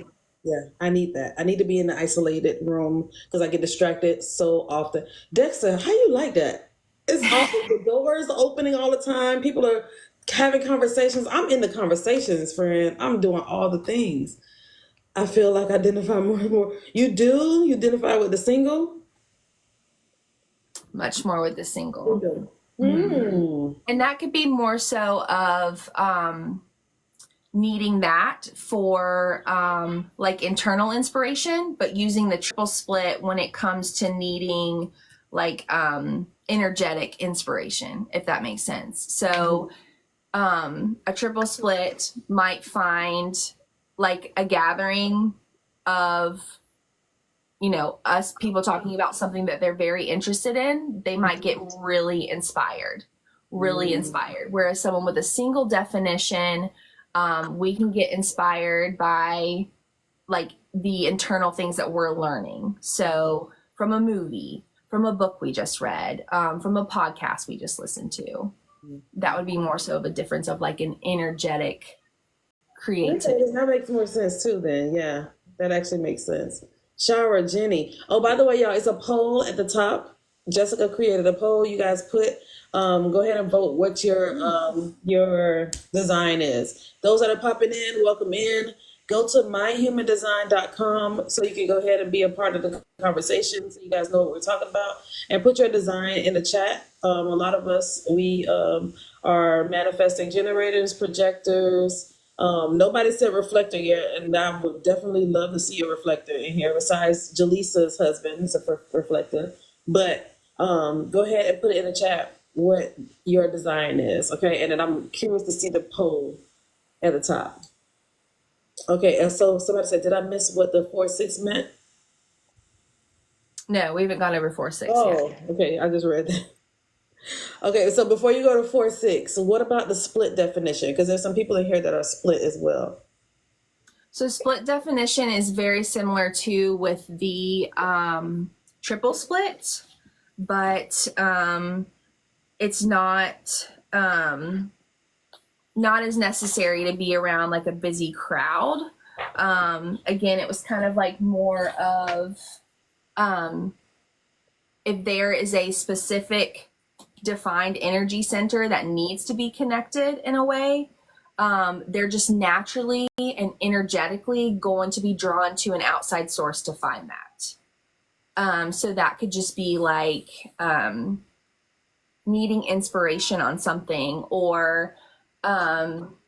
Yeah, I need that. I need to be in the isolated room because I get distracted so often. Dexter, how you like that? It's awful. The doors are opening all the time. People are having conversations. I'm in the conversations, friend. I'm doing all the things. I feel like I identify more and more. You do? You identify with the single? Much more with the single. Mm. And that could be more so of needing that for like internal inspiration, but using the triple split when it comes to needing like energetic inspiration, if that makes sense. So a triple split might find like a gathering of, you know, us people talking about something that they're very interested in, they might get really inspired, Whereas someone with a single definition, we can get inspired by like the internal things that we're learning. So from a movie, from a book we just read, from a podcast we just listened to, that would be more so of a difference of like an energetic creativity. Okay, that makes more sense too then. Yeah, that actually makes sense. Shara, Jenny. Oh, by the way, y'all, it's a poll at the top. Jessica created a poll. You guys go ahead and vote what your design is. Those that are popping in, welcome in. Go to myhumandesign.com so you can go ahead and be a part of the conversation so you guys know what we're talking about. And put your design in the chat. A lot of us, we are manifesting generators, projectors. Nobody said reflector yet, and I would definitely love to see a reflector in here besides Jaleesa's husband. He's a reflector. But go ahead and put it in the chat what your design is, okay? And then I'm curious to see the poll at the top. Okay, and so somebody said, did I miss what the 4-6 meant? No, we haven't gone over 4-6 yet. Oh, okay, I just read that. Okay, so before you go to 4-6, what about the split definition? Because there's some people in here that are split as well. So split definition is very similar to with the triple split, but it's not as necessary to be around like a busy crowd. Again, it was kind of like more of if there is a specific defined energy center that needs to be connected in a way, they're just naturally and energetically going to be drawn to an outside source to find that. So that could just be like needing inspiration on something, or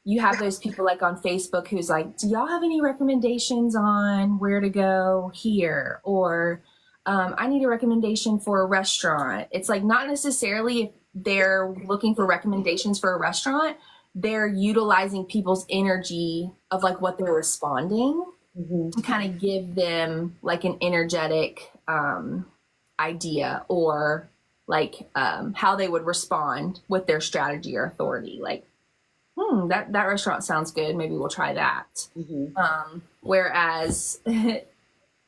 you have those people like on Facebook who's like, do y'all have any recommendations on where to go here? Or I need a recommendation for a restaurant. It's like not necessarily if they're looking for recommendations for a restaurant, they're utilizing people's energy of like what they're responding to kind of give them like an energetic idea, or like how they would respond with their strategy or authority. Like, that restaurant sounds good. Maybe we'll try that. Whereas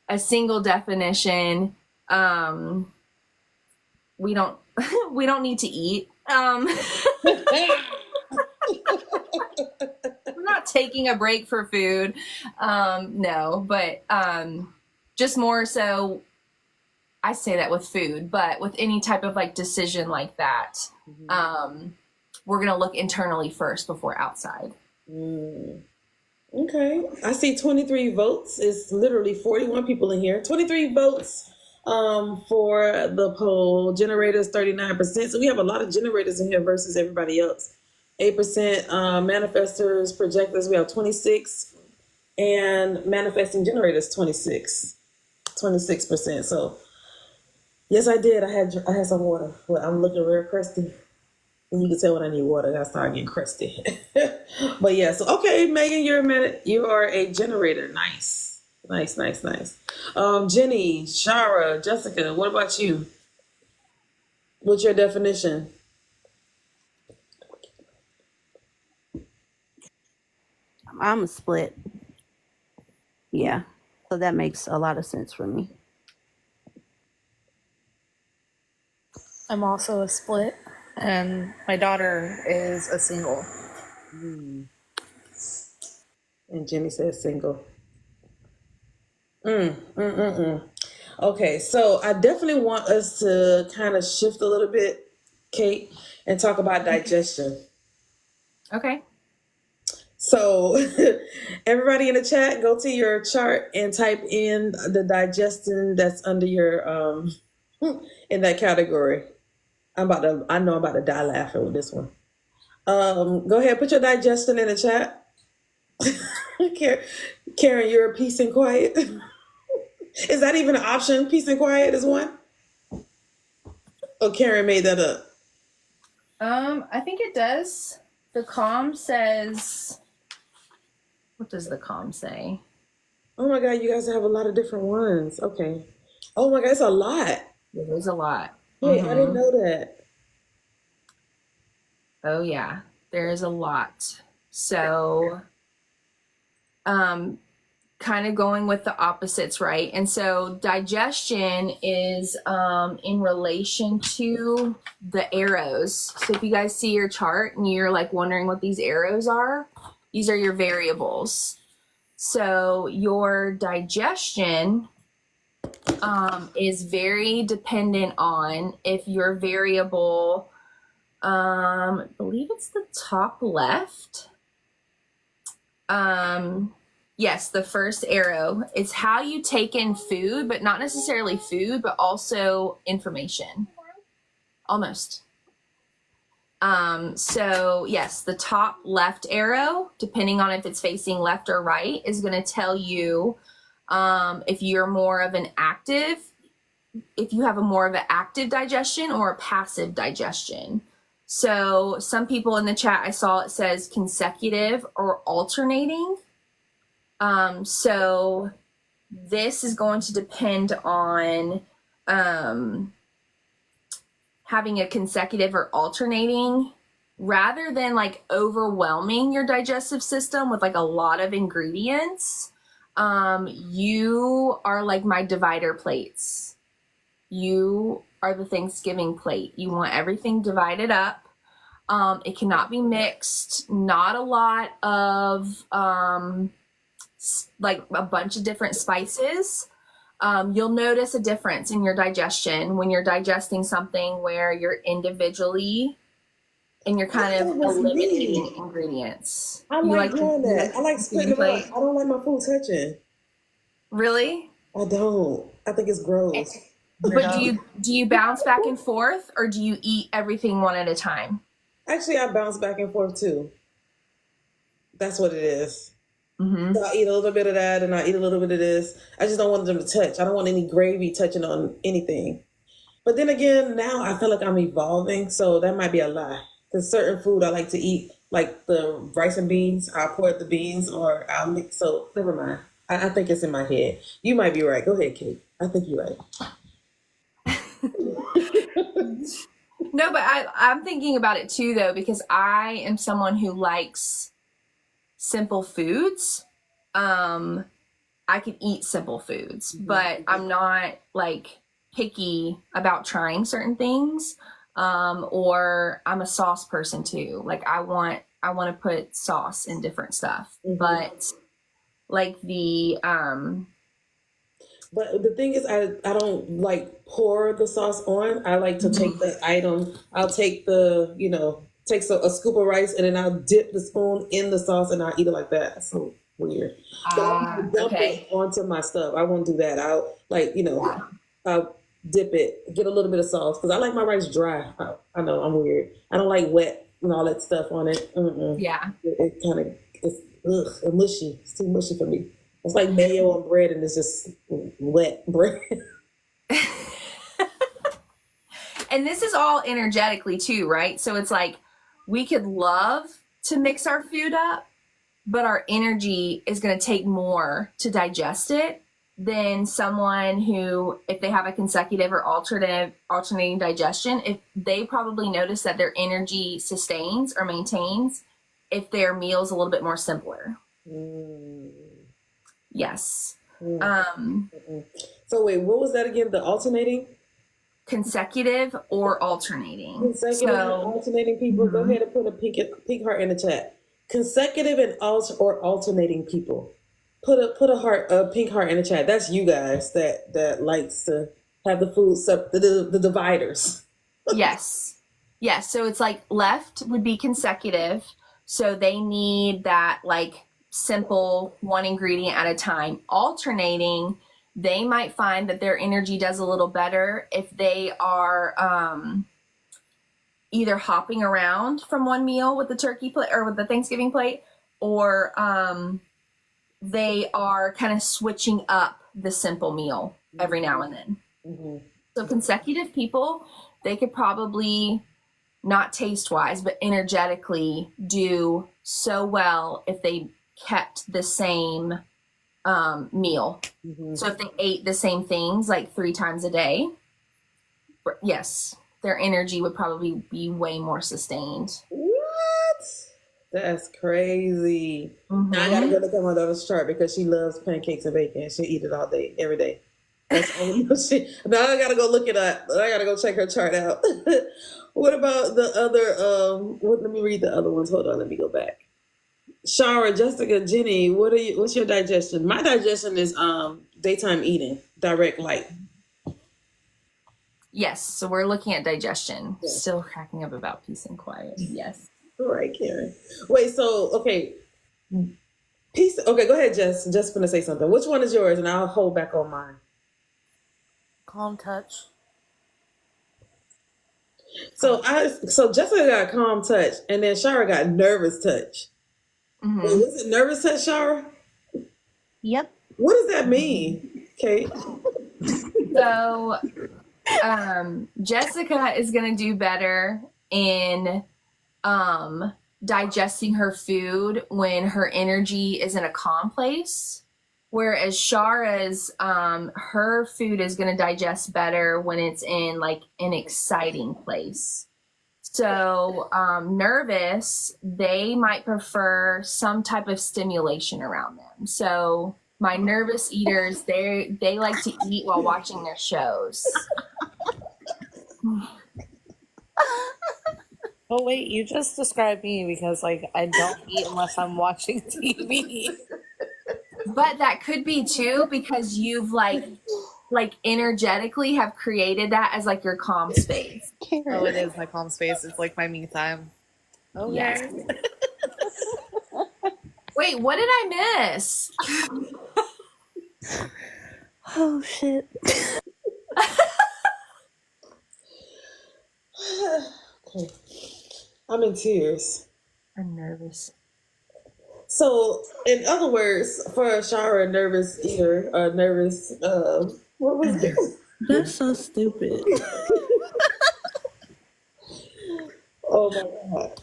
a single definition, we don't need to eat. I'm not taking a break for food. No, but just more so, I say that with food, but with any type of like decision like that, we're going to look internally first before outside. Okay. I see 23 votes. It's literally 41 people in here. 23 votes for the poll. Generators, 39%. So we have a lot of generators in here versus everybody else. 8% manifestors, projectors, we have 26. And manifesting generators, 26%. So yes, I did. I had some water. Well, I'm looking real crusty. And you can tell when I need water, I start getting crusty. But yeah, so okay, Megan, you are a generator. Nice. Jenny, Shara, Jessica, what about you? What's your definition? I'm a split. Yeah. So that makes a lot of sense for me. I'm also a split, and my daughter is a single. And Jenny says single. Okay, so I definitely want us to kind of shift a little bit, Kate, and talk about digestion. Okay. So everybody in the chat, go to your chart and type in the digestion that's under your in that category. I know I'm about to die laughing with this one. Go ahead, put your digestion in the chat. Karen, you're peace and quiet. Is that even an option? Peace and quiet is one? Oh, Karen made that up. I think it does. The calm says What does the com say? Oh my God, you guys have a lot of different ones. Okay. Oh my God, it's a lot. It is a lot. Wait, I didn't Mhm. know that. Oh yeah, there is a lot. So, kind of going with the opposites, right? And so digestion is in relation to the arrows. So if you guys see your chart and you're like wondering what these arrows are, these are your variables. So your digestion is very dependent on if your variable, I believe it's the top left. Yes, the first arrow. It's how you take in food, but not necessarily food, but also information. Almost. So yes, the top left arrow, depending on if it's facing left or right, is going to tell you if you're more of an active, if you have a more of an active digestion or a passive digestion. So some people in the chat, I saw it says consecutive or alternating. So this is going to depend on having a consecutive or alternating, rather than like overwhelming your digestive system with like a lot of ingredients. You are like my divider plates. You are the Thanksgiving plate. You want everything divided up. It cannot be mixed. Not a lot of like a bunch of different spices. You'll notice a difference in your digestion when you're digesting something where you're individually and you're kind of eliminating ingredients. I like doing that. I like splitting them up. I don't like my food touching. Really? I don't. I think it's gross. But do you bounce back and forth, or do you eat everything one at a time? Actually, I bounce back and forth too. That's what it is. Mm-hmm. So I eat a little bit of that and I eat a little bit of this. I just don't want them to touch. I don't want any gravy touching on anything. But then again, now I feel like I'm evolving, so that might be a lie. Because certain food I like to eat, like the rice and beans, I'll pour up the beans or I'll mix. So never mind. I think it's in my head. You might be right. Go ahead, Kate. I think you're right. No, but I'm thinking about it too, though, because I am someone who likes simple foods. I can eat simple foods, but I'm not like picky about trying certain things. Or I'm a sauce person too. Like I want to put sauce in different stuff, but like But the thing is, I don't like pour the sauce on. I like to take the item. I'll take the, take a scoop of rice and then I'll dip the spoon in the sauce and I'll eat it like that. That's so weird. But I'll dump it onto my stuff. I won't do that. I'll I'll dip it, get a little bit of sauce because I like my rice dry. I know I'm weird. I don't like wet and all that stuff on it. Yeah. It kind of it's mushy. It's too mushy for me. It's like mayo on bread and it's just wet bread. And this is all energetically too, right? So it's like we could love to mix our food up, but our energy is going to take more to digest it than someone who, if they have a consecutive or alternating digestion, if they probably notice that their energy sustains or maintains if their meal is a little bit more simpler. Yes. So wait, what was that again? The alternating? Consecutive or alternating. Consecutive and alternating people. Go ahead and put a pink heart in the chat. Consecutive and or alternating people. Put a pink heart in the chat. That's you guys that likes to have the food the dividers. Yes. So it's like left would be consecutive. So they need that like simple one ingredient at a time. Alternating, they might find that their energy does a little better if they are either hopping around from one meal with the turkey plate or with the Thanksgiving plate, or they are kind of switching up the simple meal every now and then. So consecutive people, they could probably, not taste wise, but energetically do so well if they kept the same meal. Mhm. So if they ate the same things like 3 times a day, yes, their energy would probably be way more sustained. What? That's crazy. Now I gotta go look at my daughter's chart because she loves pancakes and bacon. She'll eat it all day, every day. That's only now I gotta go look it up. I gotta go check her chart out. What about the other let me read the other ones. Hold on, let me go back. Shara, Jessica, Jenny, what's your digestion? My digestion is daytime eating, direct light. Yes, so we're looking at digestion. Yeah. Still cracking up about peace and quiet. Yes. All right, Karen. Wait, so okay. Peace. Okay, go ahead, Jess. Just gonna say something. Which one is yours? And I'll hold back on mine. Calm touch. So Jessica got calm touch, and then Shara got nervous touch. Mhm. Wait, was it nervous touch, Shara? Yep. What does that mean, Kate? So Jessica is going to do better in digesting her food when her energy is in a calm place, whereas Shara's her food is going to digest better when it's in like an exciting place. So nervous, they might prefer some type of stimulation around them. So my nervous eaters, they like to eat while watching their shows. Oh wait, you just described me because like I don't eat unless I'm watching TV. But that could be too because you've like energetically have created that as like your calm space. Oh, it is my calm space. It's like my me time. Okay. Yes. Wait, what did I miss? Oh shit. Okay. I'm in tears. I'm nervous. So, in other words, for Shara, a nervous eater, a nervous, what was it? That's so stupid. Oh my God.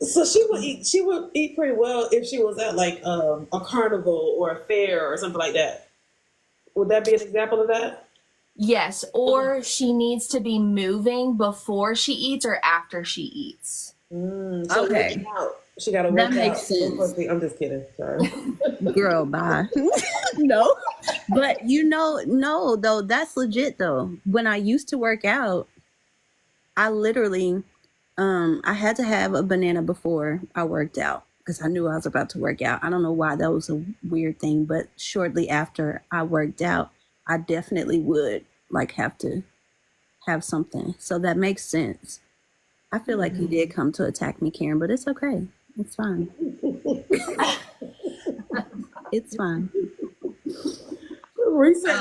So she would eat pretty well if she was at like a carnival or a fair or something like that. Would that be an example of that? Yes, or she needs to be moving before she eats or after she eats. So Okay. working out. She got to work That makes out. sense. I'm just kidding. Sorry. Girl, bye. No. But no, though, that's legit though. When I used to work out, I literally I had to have a banana before I worked out because I knew I was about to work out. I don't know why that was a weird thing, but shortly after I worked out, I definitely would like have to have something. So that makes sense. I feel like you did come to attack me, Karen, but it's okay. It's fine. It's fine. Reset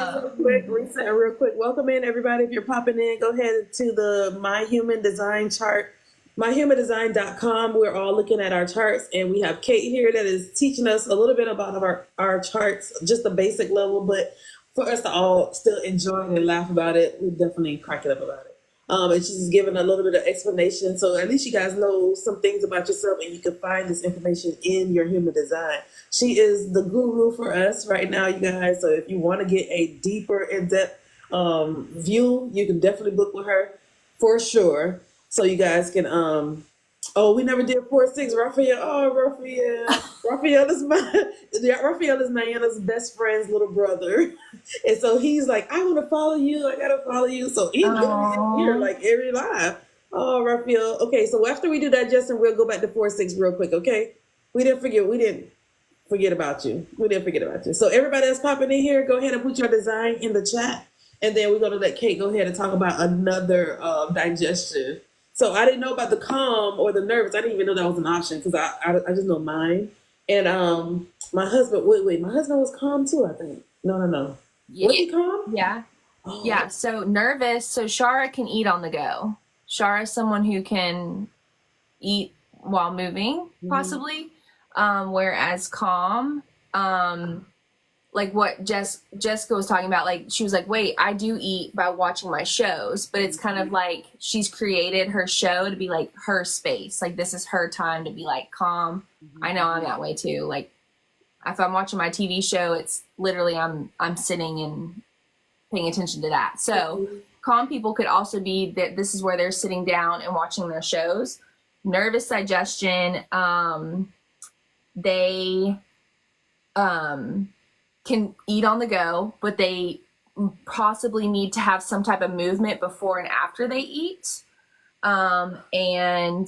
real quick. Welcome in, everybody. If you're popping in, go ahead to the My Human Design chart, myhumandesign.com. We're all looking at our charts, and we have Kate here that is teaching us a little bit about our charts, just the basic level, but for us to all still enjoy it and laugh about it, we definitely crack it up about it. And she's giving a little bit of explanation, so at least you guys know some things about yourself, and you can find this information in your human design. She is the guru for us right now, you guys. So if you want to get a deeper, in-depth view, you can definitely book with her for sure. So you guys can. We never did 4-6. Raphael. Oh, Raphael. Raphael is Nayanna's best friend's little brother, and so he's like, I want to follow you. I gotta follow you. So he's here like every live. Oh, Raphael. Okay, so after we do that, Justin, we'll go back to 4-6 real quick. Okay, we didn't forget about you. We didn't forget about you. So everybody that's popping in here, go ahead and put your design in the chat, and then we're gonna let Kate go ahead and talk about another digestion. So I didn't know about the calm or the nervous. I didn't even know that was an option because I just know mine. And my husband, my husband was calm too, I think. No. Yeah. Was he calm? Yeah. Oh. Yeah. So nervous. So Shara can eat on the go. Shara is someone who can eat while moving, possibly. Whereas calm, like what Jessica was talking about, like she was like, wait, I do eat by watching my shows, but it's kind of like she's created her show to be like her space. Like this is her time to be like calm. I know I'm that way too. Like If I'm watching my TV show, it's literally I'm sitting and paying attention to that. So calm people could also be that this is where they're sitting down and watching their shows. Nervous digestion, they can eat on the go, but they possibly need to have some type of movement before and after they eat. And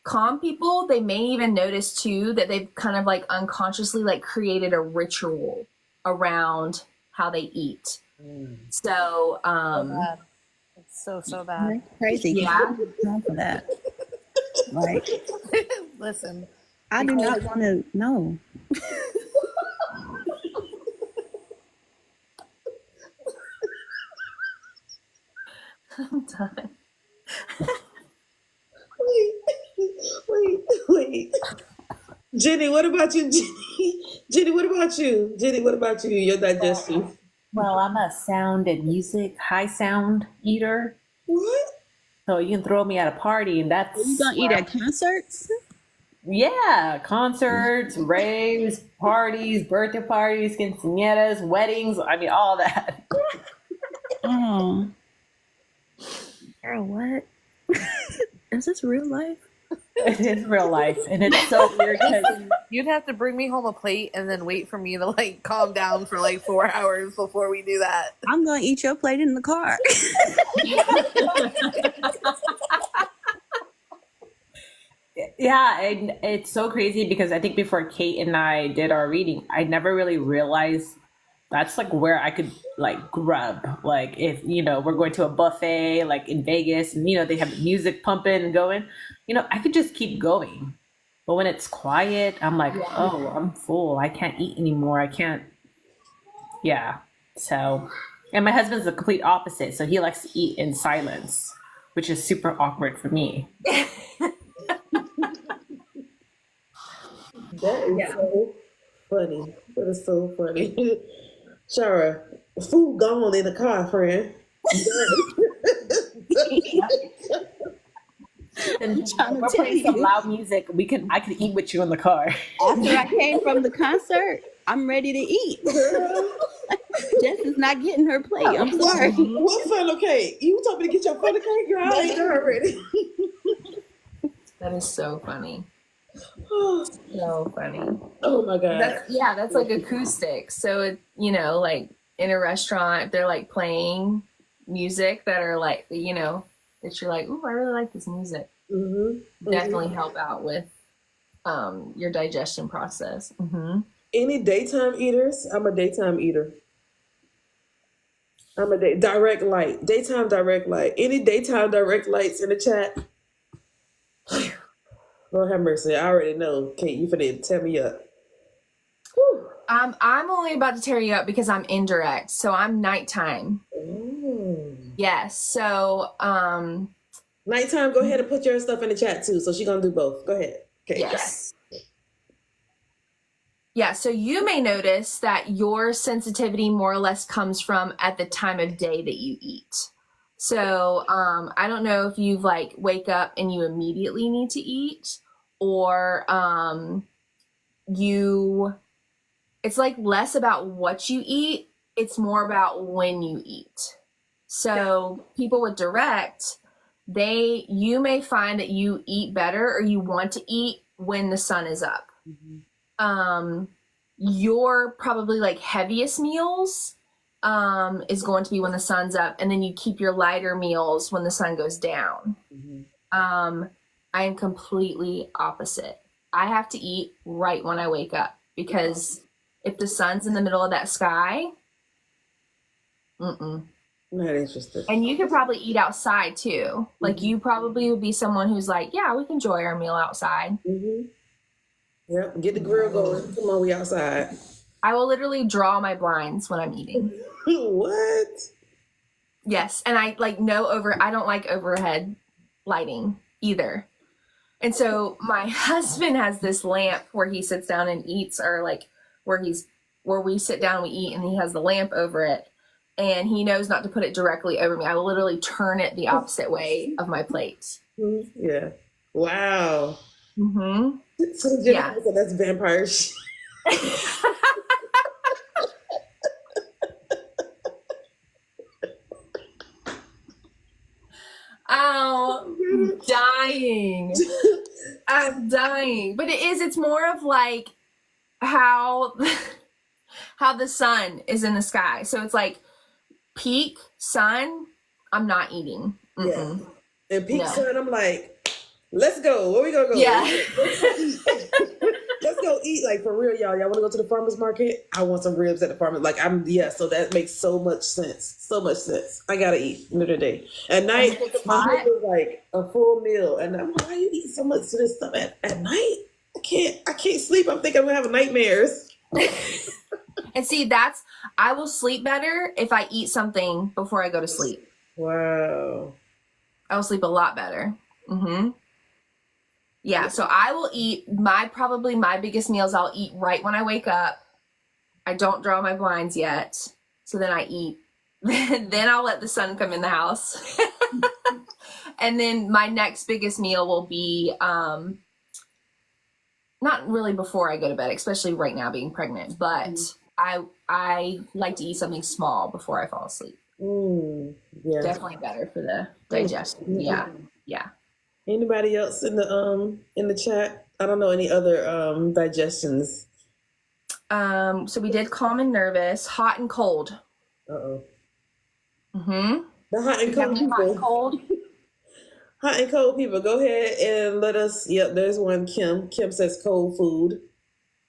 calm people, they may even notice too that they've kind of like unconsciously like created a ritual around how they eat. So, bad. It's so bad. That's crazy. Yeah. Time for that. Like, Listen, I do not want to know. I'm done. Wait. Jenny, what about you, Jenny? Jenny, what about you? Jenny, what about you? Your digestion. Well, I'm a sound and music, high sound eater. What? So you can throw me at a party and that's You gonna eat at concerts? yeah, concerts, raves, parties, birthday parties, quinceañeras, weddings. I mean, all that. Oh. Girl, what? Is this real life? It is real life, and it's so weird because you'd have to bring me home a plate and then wait for me to like calm down for like 4 hours before we do that. I'm gonna eat your plate in the car. yeah, and it's so crazy because I think before Kate and I did our reading, I never really realized that's like where I could like grub. Like if, you know, we're going to a buffet like in Vegas and, you know, they have music pumping and going, you know, I could just keep going. But when it's quiet, I'm like, oh, I'm full. I can't eat anymore. I can't. Yeah. So, and my husband's the complete opposite. So he likes to eat in silence, which is super awkward for me. That is so funny. That is so funny. Shara, food gone in the car, friend. And trying to we're tell playing some you. loud music. I could eat with you in the car. After I came from the concert, I'm ready to eat. Jess is not getting her plate. I'm sorry. What funnel cake? You told me to get your funnel cake, girl. I ate that already. That is so funny. So funny. Oh my god. That's like acoustic. So it, you know, like in a restaurant, they're like playing music that are like, you know, that you're like, ooh, I really like this music. Mm-hmm. Definitely help out with your digestion process. Mm-hmm. Any daytime eaters? I'm a daytime eater. I'm a direct light. Daytime direct light. Any daytime direct lights in the chat? Lord have mercy. I already know. Kate, you finna tear me up. Whew. I'm only about to tear you up because I'm indirect. So I'm nighttime. Yes. So Nighttime, go ahead and put your stuff in the chat too. So she's gonna do both. Go ahead. Okay. yes. Yeah, so you may notice that your sensitivity more or less comes from at the time of day that you eat. So I don't know if you've like wake up and you immediately need to eat, or it's like less about what you eat, it's more about when you eat. So people with direct, you may find that you eat better or you want to eat when the sun is up. Your probably like heaviest meals is going to be when the sun's up, and then you keep your lighter meals when the sun goes down. I am completely opposite. I have to eat right when I wake up, because if the sun's in the middle of that sky, Not interested. and you could probably eat outside too. Like you probably would be someone who's like, yeah, we can enjoy our meal outside. Yep, get the grill going. Come on, we outside. I will literally draw my blinds when I'm eating. What? Yes, and I don't like overhead lighting either. And so my husband has this lamp where he sits down and eats, or like where we sit down and we eat, and he has the lamp over it, and he knows not to put it directly over me. I will literally turn it the opposite way of my plate. Yeah. Wow. Mm-hmm. So Jennifer said that's vampire shit. Oh, dying. I'm dying. But it's more of like how the sun is in the sky. So it's like peak sun, I'm not eating. Yeah. Mm-mm. And peak No. sun, I'm like, let's go. Where we gonna go? Yeah. Let's go eat. Like, for real, y'all. Y'all want to go to the farmer's market? I want some ribs at the farmer's. Like, so that makes so much sense. So much sense. I gotta eat end of the day. At night, my hot? husband's like a full meal, and I'm like, why you eat so much of this stuff at night? I can't sleep. I'm thinking I'm gonna have nightmares. And see, I will sleep better if I eat something before I go to sleep. Wow. I will sleep a lot better. Mm-hmm. Yeah, so I will eat probably my biggest meals I'll eat right when I wake up. I don't draw my blinds yet. So then I eat. Then I'll let the sun come in the house. And then my next biggest meal will be not really before I go to bed, especially right now being pregnant, but I like to eat something small before I fall asleep. Yeah. Definitely better for the digestion. Yeah. Anybody else in the chat? I don't know any other digestions. So we did calm and nervous, hot and cold. Uh-oh. Mm-hmm. The hot and We have cold hot and people. cold. Hot and cold people. Go ahead and let us. Yep, there's one. Kim says cold food.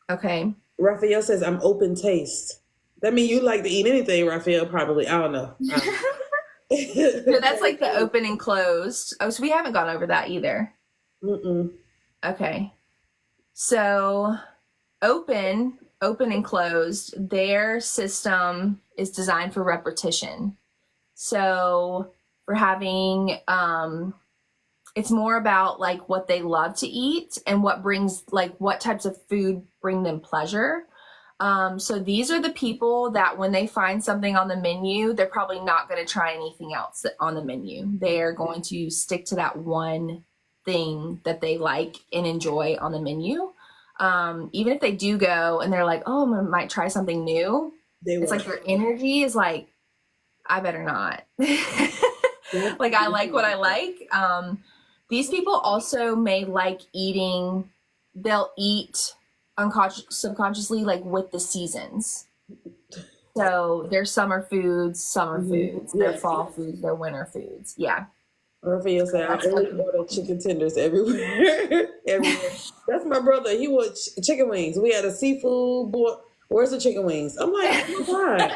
Okay. Raphael says I'm open taste. That means you like to eat anything, Raphael, probably. I don't know. So that's like the open and closed. Oh, so we haven't gone over that either. Mm-mm. Okay. So open and closed, their system is designed for repetition. So we're having, it's more about like what they love to eat and what types of food bring them pleasure. So these are the people that when they find something on the menu, they're probably not going to try anything else on the menu. They're going to stick to that one thing that they like and enjoy on the menu. Even if they do go and they're like, oh, I might try something new. It's like their energy is like, I better not. Like, I like what I like. These people also may like eating, they'll eat subconsciously, like with the seasons. So their summer foods, their fall foods, their winter foods. Yeah. Raphael said, I only order chicken tenders everywhere. Everywhere. That's my brother. He wants chicken wings. We had a seafood boy. Where's the chicken wings? I'm like, oh my God.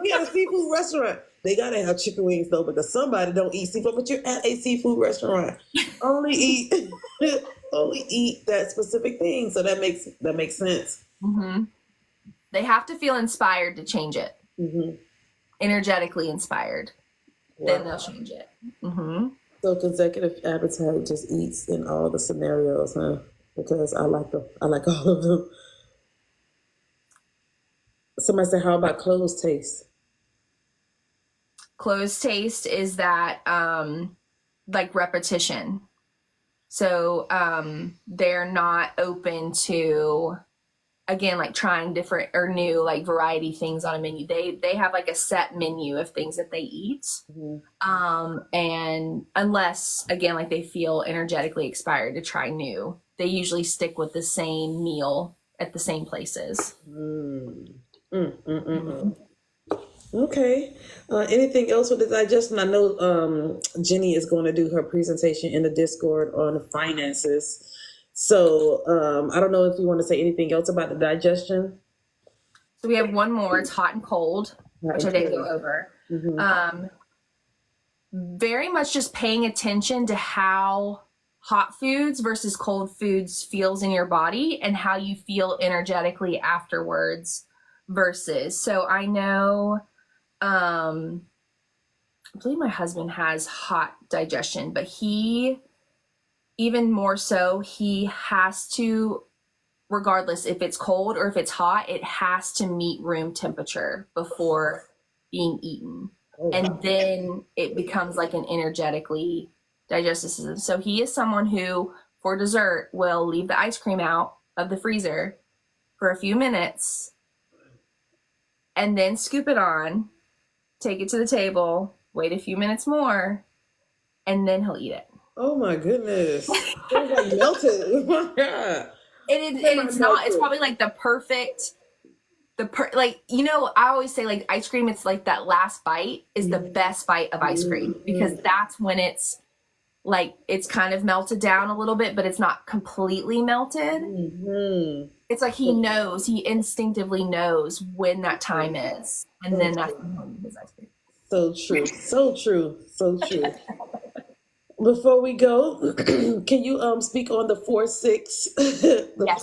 We had a seafood restaurant. They gotta have chicken wings though, because somebody don't eat seafood, but you're at a seafood restaurant. Only eat that specific thing. So that makes sense. Mm-hmm. They have to feel inspired to change it. Mm-hmm. Energetically inspired. Wow. Then they'll change it. Mm-hmm. So consecutive appetite just eats in all the scenarios, huh? Because I like all of them. Somebody said, how about closed taste? Closed taste is that like repetition. So they're not open to, again, like trying different or new like variety things on a menu. They have like a set menu of things that they eat. Mm-hmm. And unless, again, like they feel energetically inspired to try new, they usually stick with the same meal at the same places. Okay. Anything else with the digestion? I know Jenny is going to do her presentation in the Discord on finances. So I don't know if you want to say anything else about the digestion. So we have one more. It's hot and cold, which I did go over. Mm-hmm. Very much just paying attention to how hot foods versus cold foods feels in your body and how you feel energetically afterwards versus. So I know, I believe my husband has hot digestion, but even more so, he has to, regardless if it's cold or if it's hot, it has to meet room temperature before being eaten. Oh, wow. And then it becomes like an energetically digestive system. So he is someone who, for dessert, will leave the ice cream out of the freezer for a few minutes, and then scoop it on, take it to the table, wait a few minutes more, and then he'll eat it. Oh my goodness. It's like melted. Oh my God. It's not, it's probably like the perfect, like, you know, I always say like ice cream, it's like that last bite is the best bite of ice cream, because that's when it's like, it's kind of melted down a little bit, but it's not completely melted. Mm-hmm. It's like he instinctively knows when that time is. And then that's when his ice cream. So true. So true. So true. Before we go, can you speak on the 4-6? The Yes.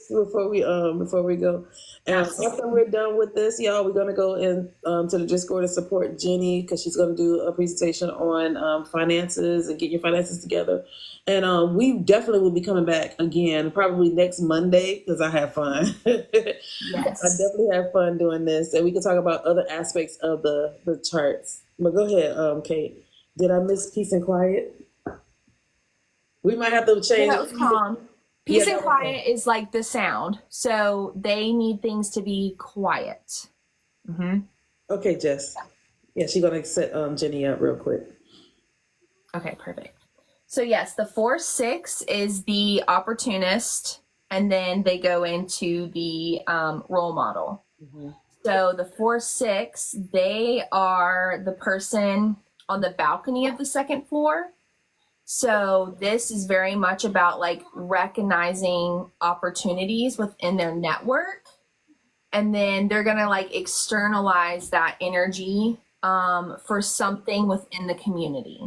4-6 before we go. And after we're done with this, y'all, we're gonna go in to the Discord and support Jenny, because she's gonna do a presentation on finances and get your finances together. And we definitely will be coming back again, probably next Monday, because I have fun. Yes. I definitely have fun doing this, and we can talk about other aspects of the charts. But go ahead, Kate. Did I miss peace and quiet? We might have to change. That was calm. Peace Yeah, and that was quiet is like the sound. So they need things to be quiet. Mm-hmm. Okay, Jess. Yeah, she's gonna set Jenny up real quick. Okay, perfect. So yes, the 4-6 is the opportunist, and then they go into the role model. Mm-hmm. So the 4-6, they are the person on the balcony of the second floor. So this is very much about like recognizing opportunities within their network. And then they're going to like externalize that energy for something within the community.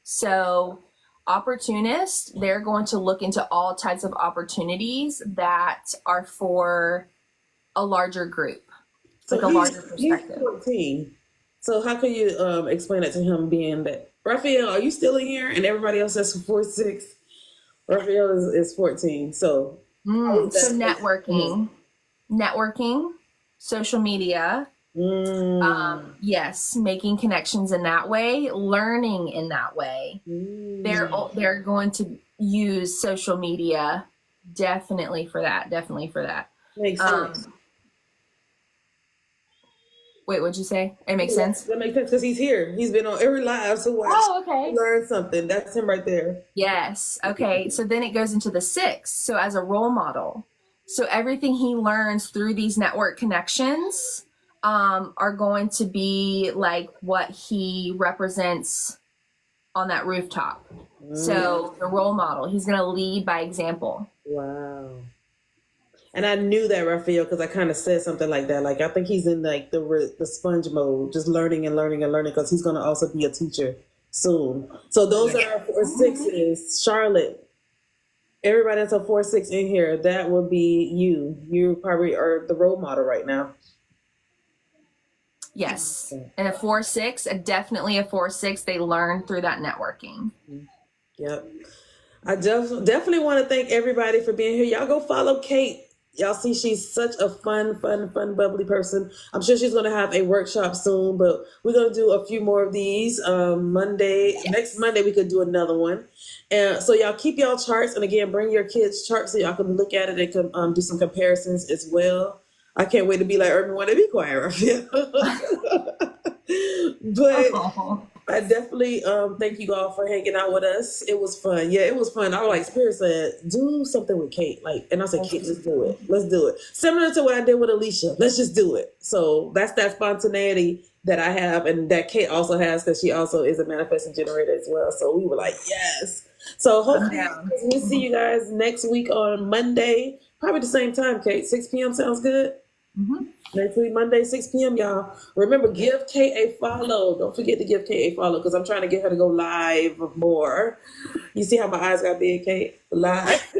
So opportunists, they're going to look into all types of opportunities that are for a larger group. So like a larger perspective. He's 14. So how can you explain that to him, being that Raphael, are you still in here? And everybody else that's 4-6. Raphael is 14. So So networking, social media, yes, making connections in that way, learning in that way. They're going to use social media definitely for that. Makes sense. Wait, what'd you say? It makes sense? That makes sense because he's here. He's been on every live to watch. Oh, okay. Learn something. That's him right there. Yes. Okay. So then it goes into the 6. So as a role model. So everything he learns through these network connections are going to be like what he represents on that rooftop. So the role model, he's going to lead by example. Wow. And I knew that, Raphael, because I kind of said something like that. Like, I think he's in like the sponge mode, just learning and learning and learning, because he's going to also be a teacher soon. So those are our 4-6s. Charlotte, everybody that's a 4-6 in here, that will be you. You probably are the role model right now. Yes. And a 4-6, definitely a 4-6, they learn through that networking. Yep. I definitely want to thank everybody for being here. Y'all go follow Kate. Y'all see she's such a fun, bubbly person. I'm sure she's going to have a workshop soon, but we're going to do a few more of these. Next Monday, we could do another one. And so y'all keep y'all charts. And again, bring your kids' charts so y'all can look at it and can do some comparisons as well. I can't wait to be like everyone to be quiet, Raphael. But I definitely thank you all for hanging out with us. It was fun. Yeah, it was fun. I was like, Spirit said, do something with Kate. And I said, Kate, let's do it. Let's do it. Similar to what I did with Alicia. Let's just do it. So that's that spontaneity that I have and that Kate also has, because she also is a manifesting generator as well. So we were like, yes. So hopefully we'll see you guys next week on Monday. Probably the same time, Kate. 6 p.m. sounds good? Mm-hmm. Next week, Monday, 6 p.m., y'all. Remember, give Kate a follow. Don't forget to give Kate a follow, because I'm trying to get her to go live more. You see how my eyes got big, Kate? Live.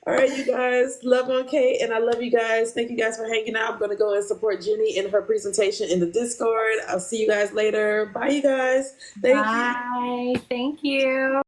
All right, you guys. Love on Kate, and I love you guys. Thank you guys for hanging out. I'm going to go and support Jenny in her presentation in the Discord. I'll see you guys later. Bye, you guys. Thank you. Thank you.